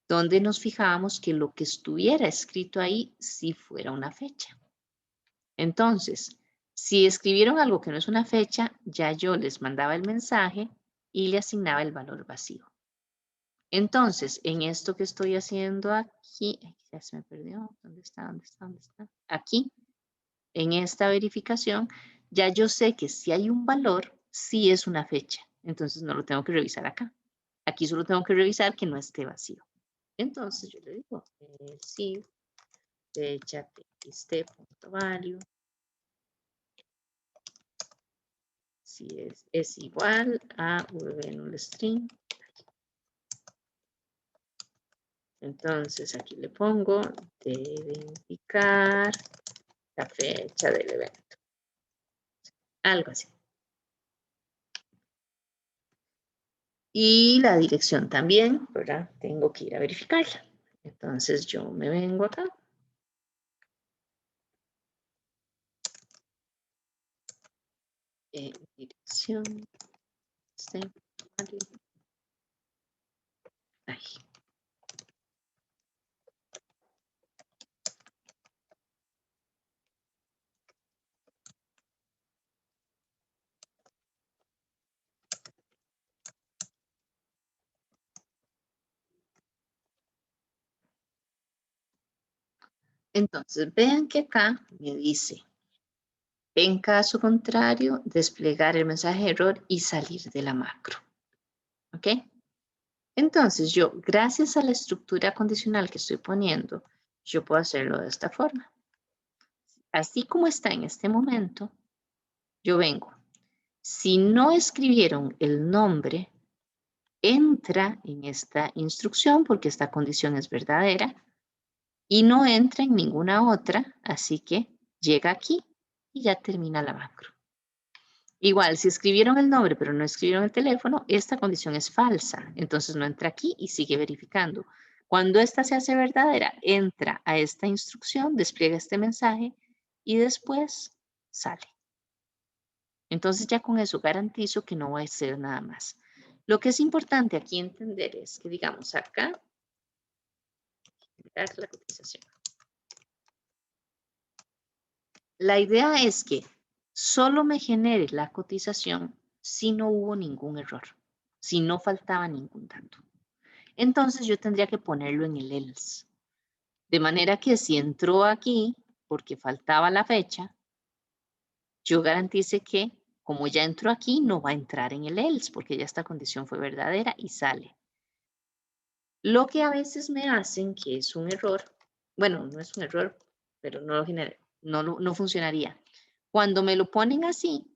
Donde nos fijábamos que lo que estuviera escrito ahí sí fuera una fecha. Entonces, si escribieron algo que no es una fecha, ya yo les mandaba el mensaje y le asignaba el valor vacío. Entonces, en esto que estoy haciendo aquí, ya se me perdió, ¿dónde está? ¿Dónde está? ¿Dónde está? Aquí, en esta verificación, ya yo sé que si hay un valor, sí es una fecha. Entonces, no lo tengo que revisar acá. Aquí solo tengo que revisar que no esté vacío. Entonces, yo le digo, sí, fecha txt.value. Si es igual a vnullString. Entonces aquí le pongo, debe indicar la fecha del evento. Algo así. Y la dirección también, ¿verdad? Tengo que ir a verificarla. Entonces yo me vengo acá. Dirección. Ahí. Entonces, vean que acá me dice, en caso contrario, desplegar el mensaje de error y salir de la macro. ¿Ok? Entonces, yo, gracias a la estructura condicional que estoy poniendo, yo puedo hacerlo de esta forma. Así como está en este momento, yo vengo. Si no escribieron el nombre, entra en esta instrucción porque esta condición es verdadera y no entra en ninguna otra, así que llega aquí y ya termina la macro. Igual, si escribieron el nombre pero no escribieron el teléfono, esta condición es falsa, entonces no entra aquí y sigue verificando. Cuando esta se hace verdadera, entra a esta instrucción, despliega este mensaje y después sale. Entonces ya con eso garantizo que no va a ser nada más. Lo que es importante aquí entender es que, digamos, acá, la cotización. La idea es que solo me genere la cotización si no hubo ningún error, si no faltaba ningún dato. Entonces yo tendría que ponerlo en el else. De manera que si entró aquí porque faltaba la fecha, yo garantice que como ya entró aquí, no va a entrar en el else porque ya esta condición fue verdadera y sale. Lo que a veces me hacen, que es un error, bueno, no es un error, pero no lo genera, no funcionaría. Cuando me lo ponen así,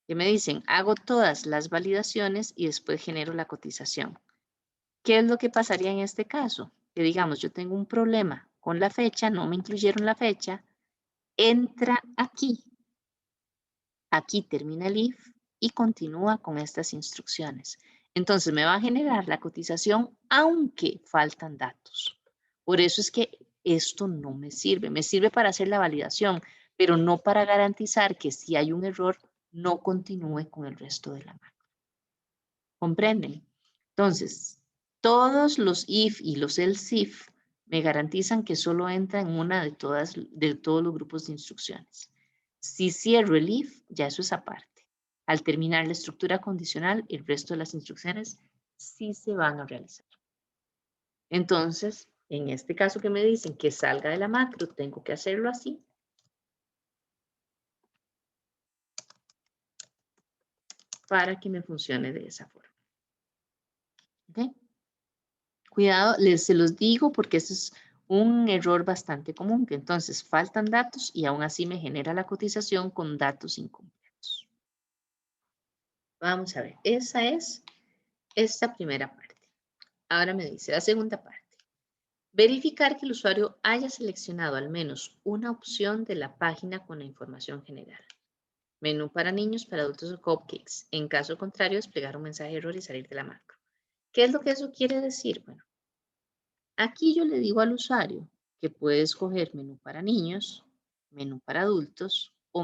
que me dicen, hago todas las validaciones y después genero la cotización. ¿Qué es lo que pasaría en este caso? Que digamos, yo tengo un problema con la fecha, no me incluyeron la fecha, entra aquí. Aquí termina el if y continúa con estas instrucciones. Entonces me va a generar la cotización aunque faltan datos. Por eso es que esto no me sirve. Me sirve para hacer la validación, pero no para garantizar que si hay un error no continúe con el resto de la macro. ¿Comprenden? Entonces, todos los if y los else if me garantizan que solo entra en una de todos los grupos de instrucciones. Si cierro el if, ya eso es aparte. Al terminar la estructura condicional, el resto de las instrucciones sí se van a realizar. Entonces, en este caso que me dicen que salga de la macro, tengo que hacerlo así. Para que me funcione de esa forma. ¿Ok? Cuidado, se los digo porque eso es un error bastante común, que entonces faltan datos y aún así me genera la cotización con datos incompletos. Vamos a ver, esa es esta primera parte. Ahora me dice la segunda parte. Verificar que el usuario haya seleccionado al menos una opción de la página con la información general. Menú para niños, para adultos o cupcakes. En caso contrario, desplegar un mensaje de error y salir de la macro. ¿Qué es lo que eso quiere decir? Bueno, aquí yo le digo al usuario que puede escoger menú para niños, menú para adultos o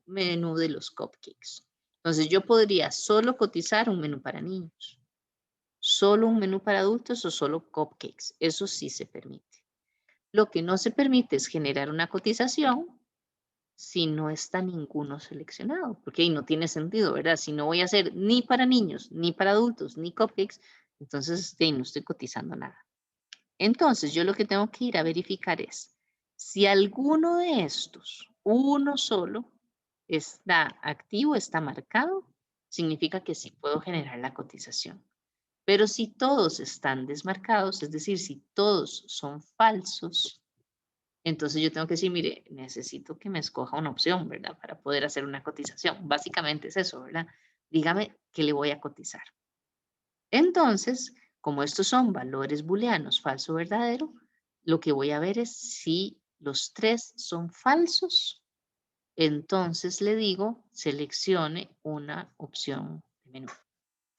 menú de los cupcakes. Entonces yo podría solo cotizar un menú para niños, solo un menú para adultos o solo cupcakes. Eso sí se permite. Lo que no se permite es generar una cotización si no está ninguno seleccionado, porque ahí no tiene sentido, ¿verdad? Si no voy a hacer ni para niños, ni para adultos, ni cupcakes, entonces no estoy cotizando nada. Entonces, yo lo que tengo que ir a verificar es si alguno de estos, uno solo, está activo, está marcado, significa que sí puedo generar la cotización. Pero si todos están desmarcados, es decir, si todos son falsos, entonces yo tengo que decir, mire, necesito que me escoja una opción, ¿verdad? Para poder hacer una cotización. Básicamente es eso, ¿verdad? Dígame qué le voy a cotizar. Entonces, como estos son valores booleanos, falso o verdadero, lo que voy a ver es si los tres son falsos, entonces le digo, seleccione una opción de menú,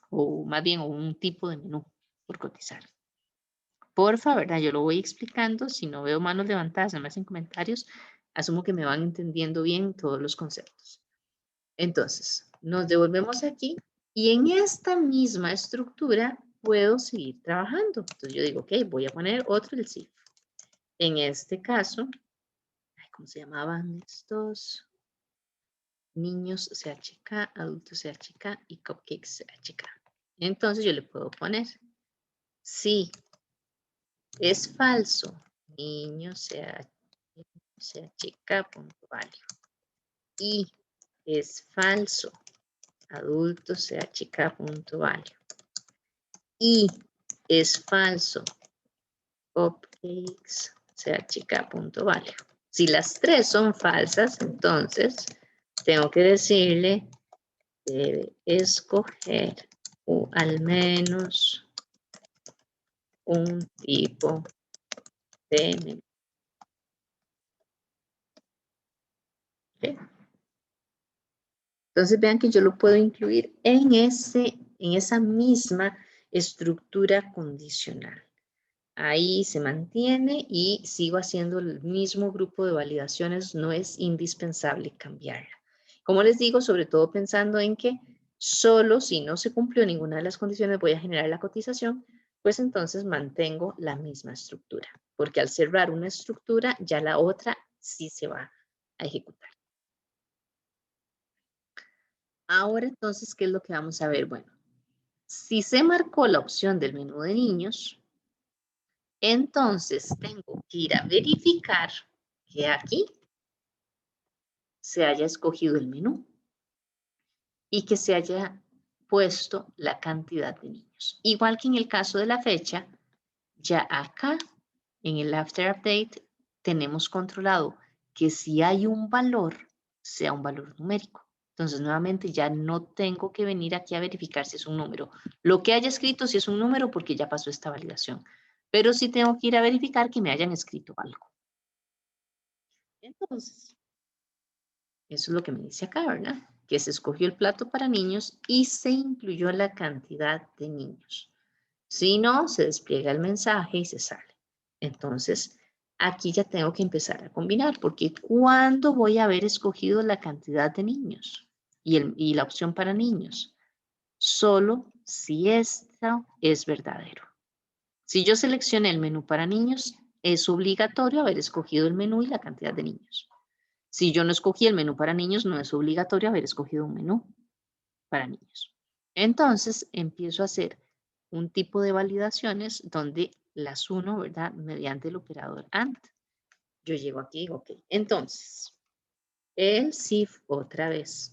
o más bien un tipo de menú por cotizar. Porfa, ¿verdad? Yo lo voy explicando, si no veo manos levantadas, no me hacen comentarios, asumo que me van entendiendo bien todos los conceptos. Entonces, nos devolvemos aquí y en esta misma estructura puedo seguir trabajando. Entonces yo digo, ok, voy a poner otro el CIF. En este caso, ¿cómo se llamaban estos? Niños CHK, adultos CHK y cupcakes CHK. Entonces yo le puedo poner, sí, es falso, niño CHK.value. Y es falso, adulto CHK.value. Y es falso, cupcakes CHK.value. Si las tres son falsas, entonces tengo que decirle, debe escoger al menos un tipo de menú. ¿Okay? Entonces vean que yo lo puedo incluir en esa misma estructura condicional. Ahí se mantiene y sigo haciendo el mismo grupo de validaciones, no es indispensable cambiarla. Como les digo, sobre todo pensando en que solo si no se cumplió ninguna de las condiciones voy a generar la cotización, pues entonces mantengo la misma estructura, porque al cerrar una estructura ya la otra sí se va a ejecutar. Ahora entonces, ¿qué es lo que vamos a ver? Bueno, si se marcó la opción del menú de niños, entonces tengo que ir a verificar que aquí se haya escogido el menú y que se haya puesto la cantidad de niños. Igual que en el caso de la fecha, ya acá en el After Update tenemos controlado que si hay un valor, sea un valor numérico. Entonces, nuevamente ya no tengo que venir aquí a verificar si es un número. Lo que haya escrito si es un número porque ya pasó esta validación. Pero sí tengo que ir a verificar que me hayan escrito algo. Entonces, eso es lo que me dice acá, ¿verdad? Que se escogió el plato para niños y se incluyó la cantidad de niños. Si no, se despliega el mensaje y se sale. Entonces, aquí ya tengo que empezar a combinar, porque ¿cuándo voy a haber escogido la cantidad de niños y la opción para niños? Solo si esto es verdadero. Si yo seleccioné el menú para niños, es obligatorio haber escogido el menú y la cantidad de niños. Si yo no escogí el menú para niños, no es obligatorio haber escogido un menú para niños. Entonces, empiezo a hacer un tipo de validaciones donde las uno, ¿verdad? Mediante el operador AND. Yo llego aquí y digo, ok. Entonces, el SIF otra vez.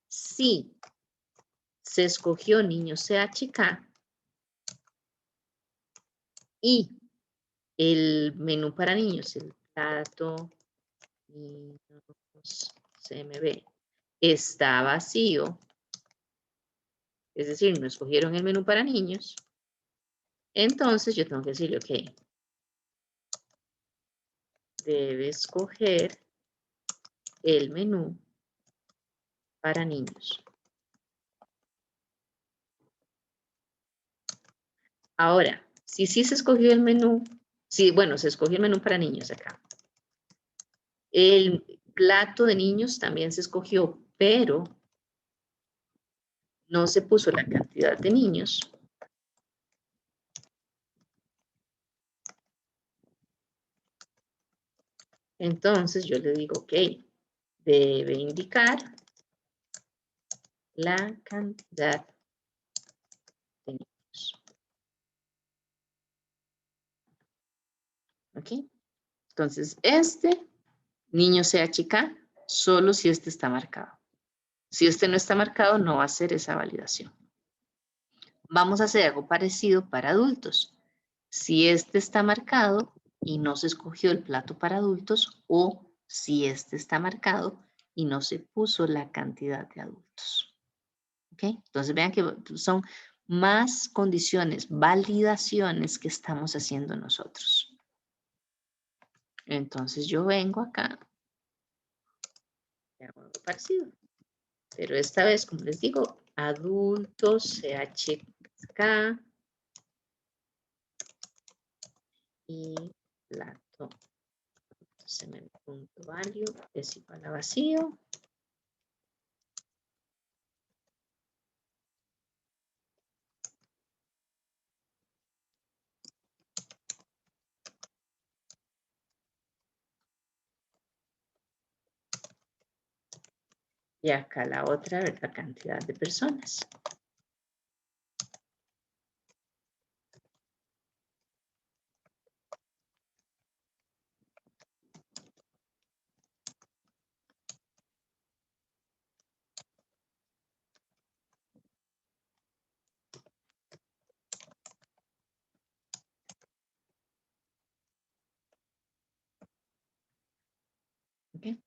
Si se escogió niño CHK, y el menú para niños, el plato niños CMB, está vacío, es decir, no escogieron el menú para niños, entonces yo tengo que decirle, ok, debe escoger el menú para niños. Ahora, si sí se escogió el menú, sí, bueno, se escogió el menú para niños acá. El plato de niños también se escogió, pero no se puso la cantidad de niños. Entonces yo le digo, ok, debe indicar la cantidad de niños. ¿Ok? Entonces, este niño CHK, solo si este está marcado. Si este no está marcado, no va a hacer esa validación. Vamos a hacer algo parecido para adultos. Si este está marcado y no se escogió el plato para adultos, o si este está marcado y no se puso la cantidad de adultos. ¿Ok? Entonces vean que son más condiciones, validaciones que estamos haciendo nosotros. Entonces yo vengo acá y hago algo parecido. Pero esta vez, como les digo, adultos, CHK y plato. CMB.value es igual a vacío. Y acá la otra, la cantidad de personas. ¿Okay?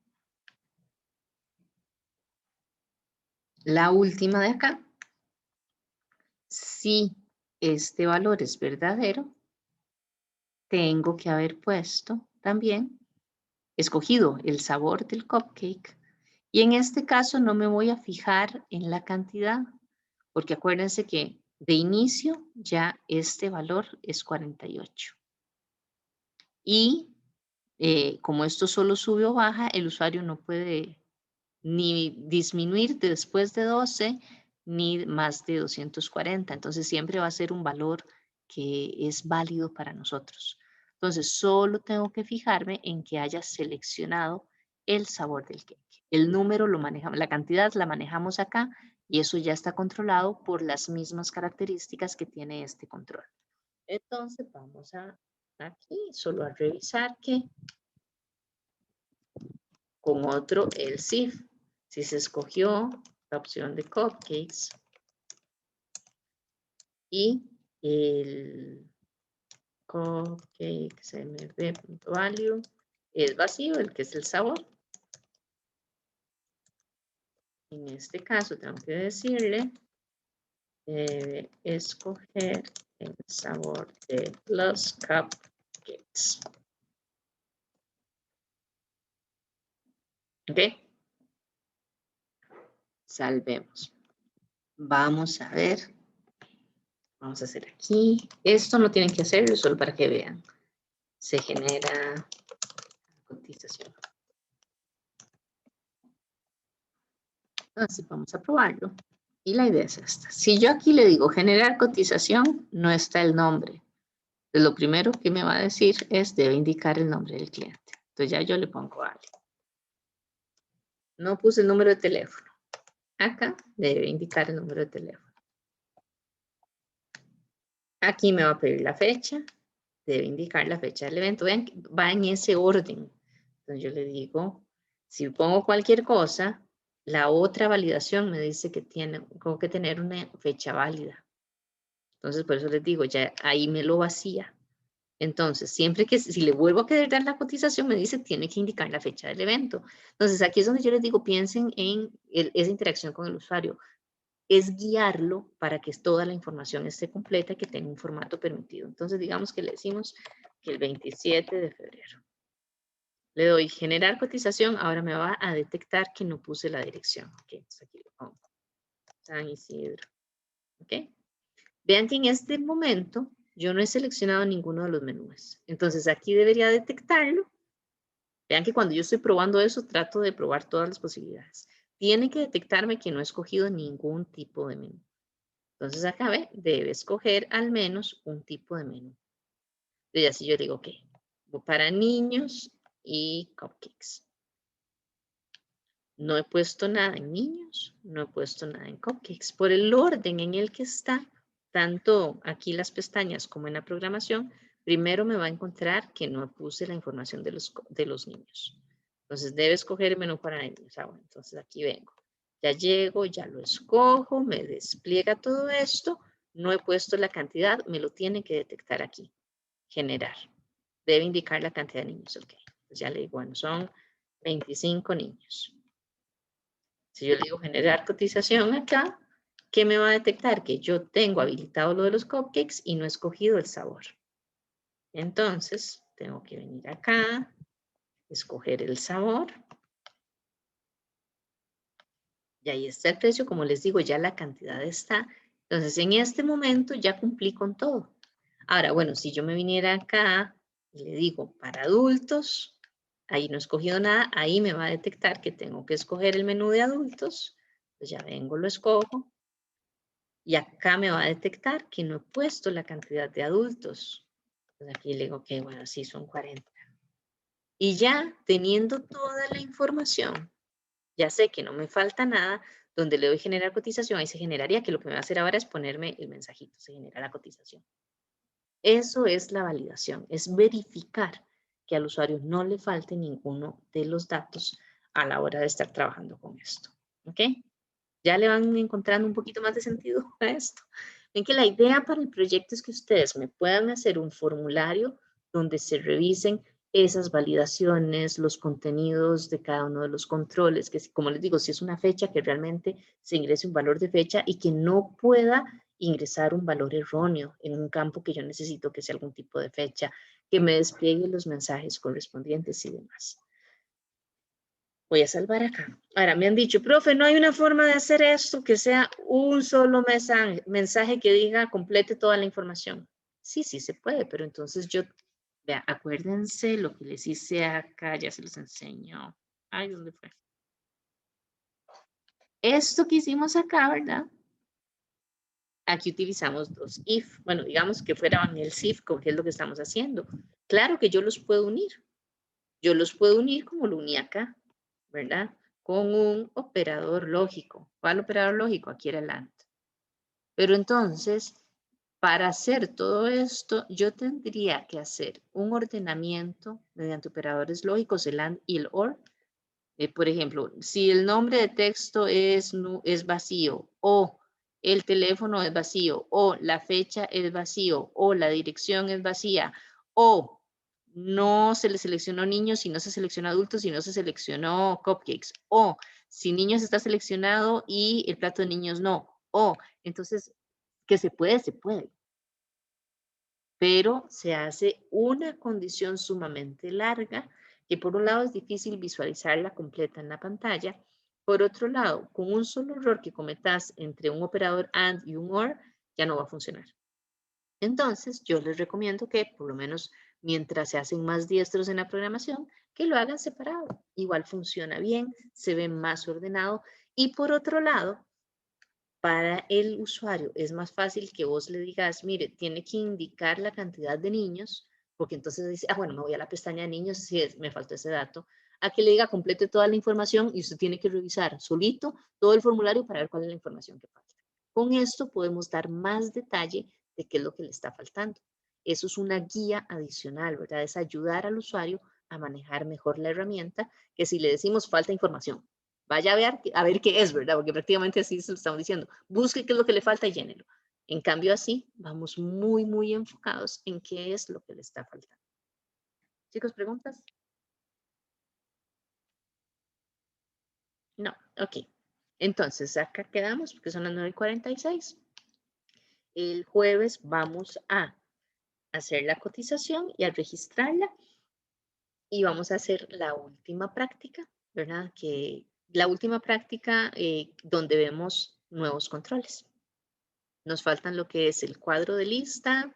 La última de acá. Si este valor es verdadero, tengo que haber puesto también, escogido el sabor del cupcake. Y en este caso no me voy a fijar en la cantidad, porque acuérdense que de inicio ya este valor es 48. Y como esto solo sube o baja, el usuario no puede ni disminuir después de 12 ni más de 240. Entonces siempre va a ser un valor que es válido para nosotros. Entonces solo tengo que fijarme en que haya seleccionado el sabor del cake. El número lo manejamos, la cantidad la manejamos acá y eso ya está controlado por las mismas características que tiene este control. Entonces vamos a aquí solo a revisar que con otro else if. Si se escogió la opción de cupcakes y el cupcake cmb.value es vacío, el que es el sabor. En este caso tengo que decirle debe escoger el sabor de los cupcakes. ¿Ok? Salvemos. Vamos a ver. Vamos a hacer aquí. Esto no tienen que hacerlo, solo para que vean. Se genera cotización. Entonces vamos a probarlo. Y la idea es esta. Si yo aquí le digo generar cotización, no está el nombre. Entonces lo primero que me va a decir es debe indicar el nombre del cliente. Entonces ya yo le pongo Ale. No puse el número de teléfono. Acá debe indicar el número de teléfono. Aquí me va a pedir la fecha. Debe indicar la fecha del evento. Vean, va en ese orden. Entonces yo le digo, si pongo cualquier cosa, la otra validación me dice que tengo que tener una fecha válida. Entonces por eso les digo, ya ahí me lo vacía. Entonces, siempre que, si le vuelvo a querer dar la cotización, me dice, tiene que indicar la fecha del evento. Entonces, aquí es donde yo les digo, piensen en esa interacción con el usuario. Es guiarlo para que toda la información esté completa y que tenga un formato permitido. Entonces, digamos que le decimos que el 27 de febrero. Le doy generar cotización, ahora me va a detectar que no puse la dirección. Ok, entonces aquí le pongo San Isidro. Ok. Vean que en este momento yo no he seleccionado ninguno de los menús. Entonces aquí debería detectarlo. Vean que cuando yo estoy probando eso, trato de probar todas las posibilidades. Tiene que detectarme que no he escogido ningún tipo de menú. Entonces acá ve, debe escoger al menos un tipo de menú. Y así yo digo, ok, para niños y cupcakes. No he puesto nada en niños, no he puesto nada en cupcakes. Por el orden en el que está, tanto aquí las pestañas como en la programación, primero me va a encontrar que no puse la información de los niños. Entonces debe escoger el menú para niños. Bueno, entonces aquí vengo. Ya llego, ya lo escojo, me despliega todo esto. No he puesto la cantidad, me lo tiene que detectar aquí. Generar. Debe indicar la cantidad de niños. Ok, pues ya le digo, bueno, son 25 niños. Si yo le digo generar cotización acá, ¿qué me va a detectar? Que yo tengo habilitado lo de los cupcakes y no he escogido el sabor. Entonces, tengo que venir acá, escoger el sabor. Y ahí está el precio, como les digo, ya la cantidad está. Entonces, en este momento ya cumplí con todo. Ahora, bueno, si yo me viniera acá y le digo para adultos, ahí no he escogido nada, ahí me va a detectar que tengo que escoger el menú de adultos. Pues ya vengo, lo escojo. Y acá me va a detectar que no he puesto la cantidad de adultos. Pues aquí le digo, ok, bueno, sí, son 40. Y ya teniendo toda la información, ya sé que no me falta nada, donde le doy generar cotización, ahí se generaría, que lo que me va a hacer ahora es ponerme el mensajito, se genera la cotización. Eso es la validación, es verificar que al usuario no le falte ninguno de los datos a la hora de estar trabajando con esto. ¿Ok? Ya le van encontrando un poquito más de sentido a esto. Ven que la idea para el proyecto es que ustedes me puedan hacer un formulario donde se revisen esas validaciones, los contenidos de cada uno de los controles, que como les digo, si es una fecha, que realmente se ingrese un valor de fecha y que no pueda ingresar un valor erróneo en un campo que yo necesito que sea algún tipo de fecha, que me despliegue los mensajes correspondientes y demás. Voy a salvar acá. Ahora, me han dicho, profe, no hay una forma de hacer esto que sea un solo mensaje que diga, complete toda la información. Sí, sí se puede, pero entonces yo, vea, acuérdense lo que les hice acá, ya se los enseño. Ay, ¿dónde fue? Esto que hicimos acá, ¿verdad? Aquí utilizamos dos if. Bueno, digamos que fueran el if, que es lo que estamos haciendo. Claro que yo los puedo unir. Yo los puedo unir como lo uní acá, ¿verdad? Con un operador lógico. ¿Cuál operador lógico? Aquí era el AND. Pero entonces, para hacer todo esto, yo tendría que hacer un ordenamiento mediante operadores lógicos, el AND y el OR. Por ejemplo, si el nombre de texto es vacío o el teléfono es vacío o la fecha es vacío o la dirección es vacía o no se le seleccionó niños y no se seleccionó adultos y no se seleccionó cupcakes o si niños está seleccionado y el plato de niños no o entonces que se puede, pero se hace una condición sumamente larga que por un lado es difícil visualizarla completa en la pantalla, por otro lado, con un solo error que cometas entre un operador AND y un OR, ya no va a funcionar. Entonces, yo les recomiendo que por lo menos mientras se hacen más diestros en la programación, que lo hagan separado. Igual funciona bien, se ve más ordenado y por otro lado, para el usuario es más fácil que vos le digas, mire, tiene que indicar la cantidad de niños, porque entonces dice, bueno, me voy a la pestaña de niños si me faltó ese dato, a que le diga complete toda la información y usted tiene que revisar solito todo el formulario para ver cuál es la información que falta. Con esto podemos dar más detalle de qué es lo que le está faltando. Eso es una guía adicional, ¿verdad? Es ayudar al usuario a manejar mejor la herramienta que si le decimos falta información. Vaya a ver qué es, ¿verdad? Porque prácticamente así se lo estamos diciendo. Busque qué es lo que le falta y llénelo. En cambio, así vamos muy enfocados en qué es lo que le está faltando. Chicos, ¿preguntas? No, ok. Entonces, acá quedamos porque son las 9:46. El jueves vamos a hacer la cotización y a registrarla. Y vamos a hacer la última práctica, ¿verdad? Que la última práctica donde vemos nuevos controles. Nos faltan lo que es el cuadro de lista.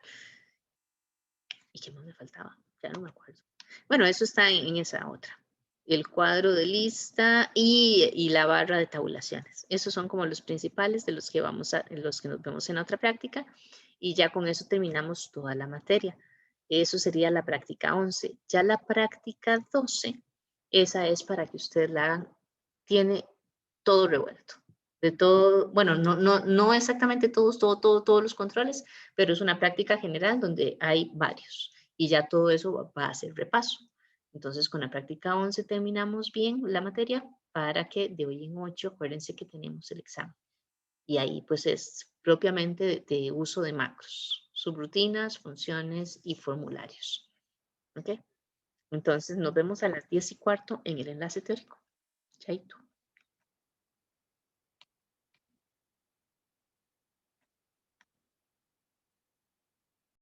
¿Y qué más me faltaba? Ya no me acuerdo. Bueno, eso está en esa otra. El cuadro de lista y la barra de tabulaciones. Esos son como los principales de los que los que nos vemos en otra práctica. Y ya con eso terminamos toda la materia. Eso sería la práctica 11. Ya la práctica 12, esa es para que ustedes la hagan. Tiene todo revuelto. De todo, bueno, no exactamente todos los controles, pero es una práctica general donde hay varios. Y ya todo eso va a ser repaso. Entonces, con la práctica 11 terminamos bien la materia para que de hoy en 8, acuérdense que tenemos el examen. Y ahí pues es propiamente de uso de macros, subrutinas, funciones y formularios. ¿Ok? Entonces nos vemos a las 10:15 en el enlace teórico. Chaito.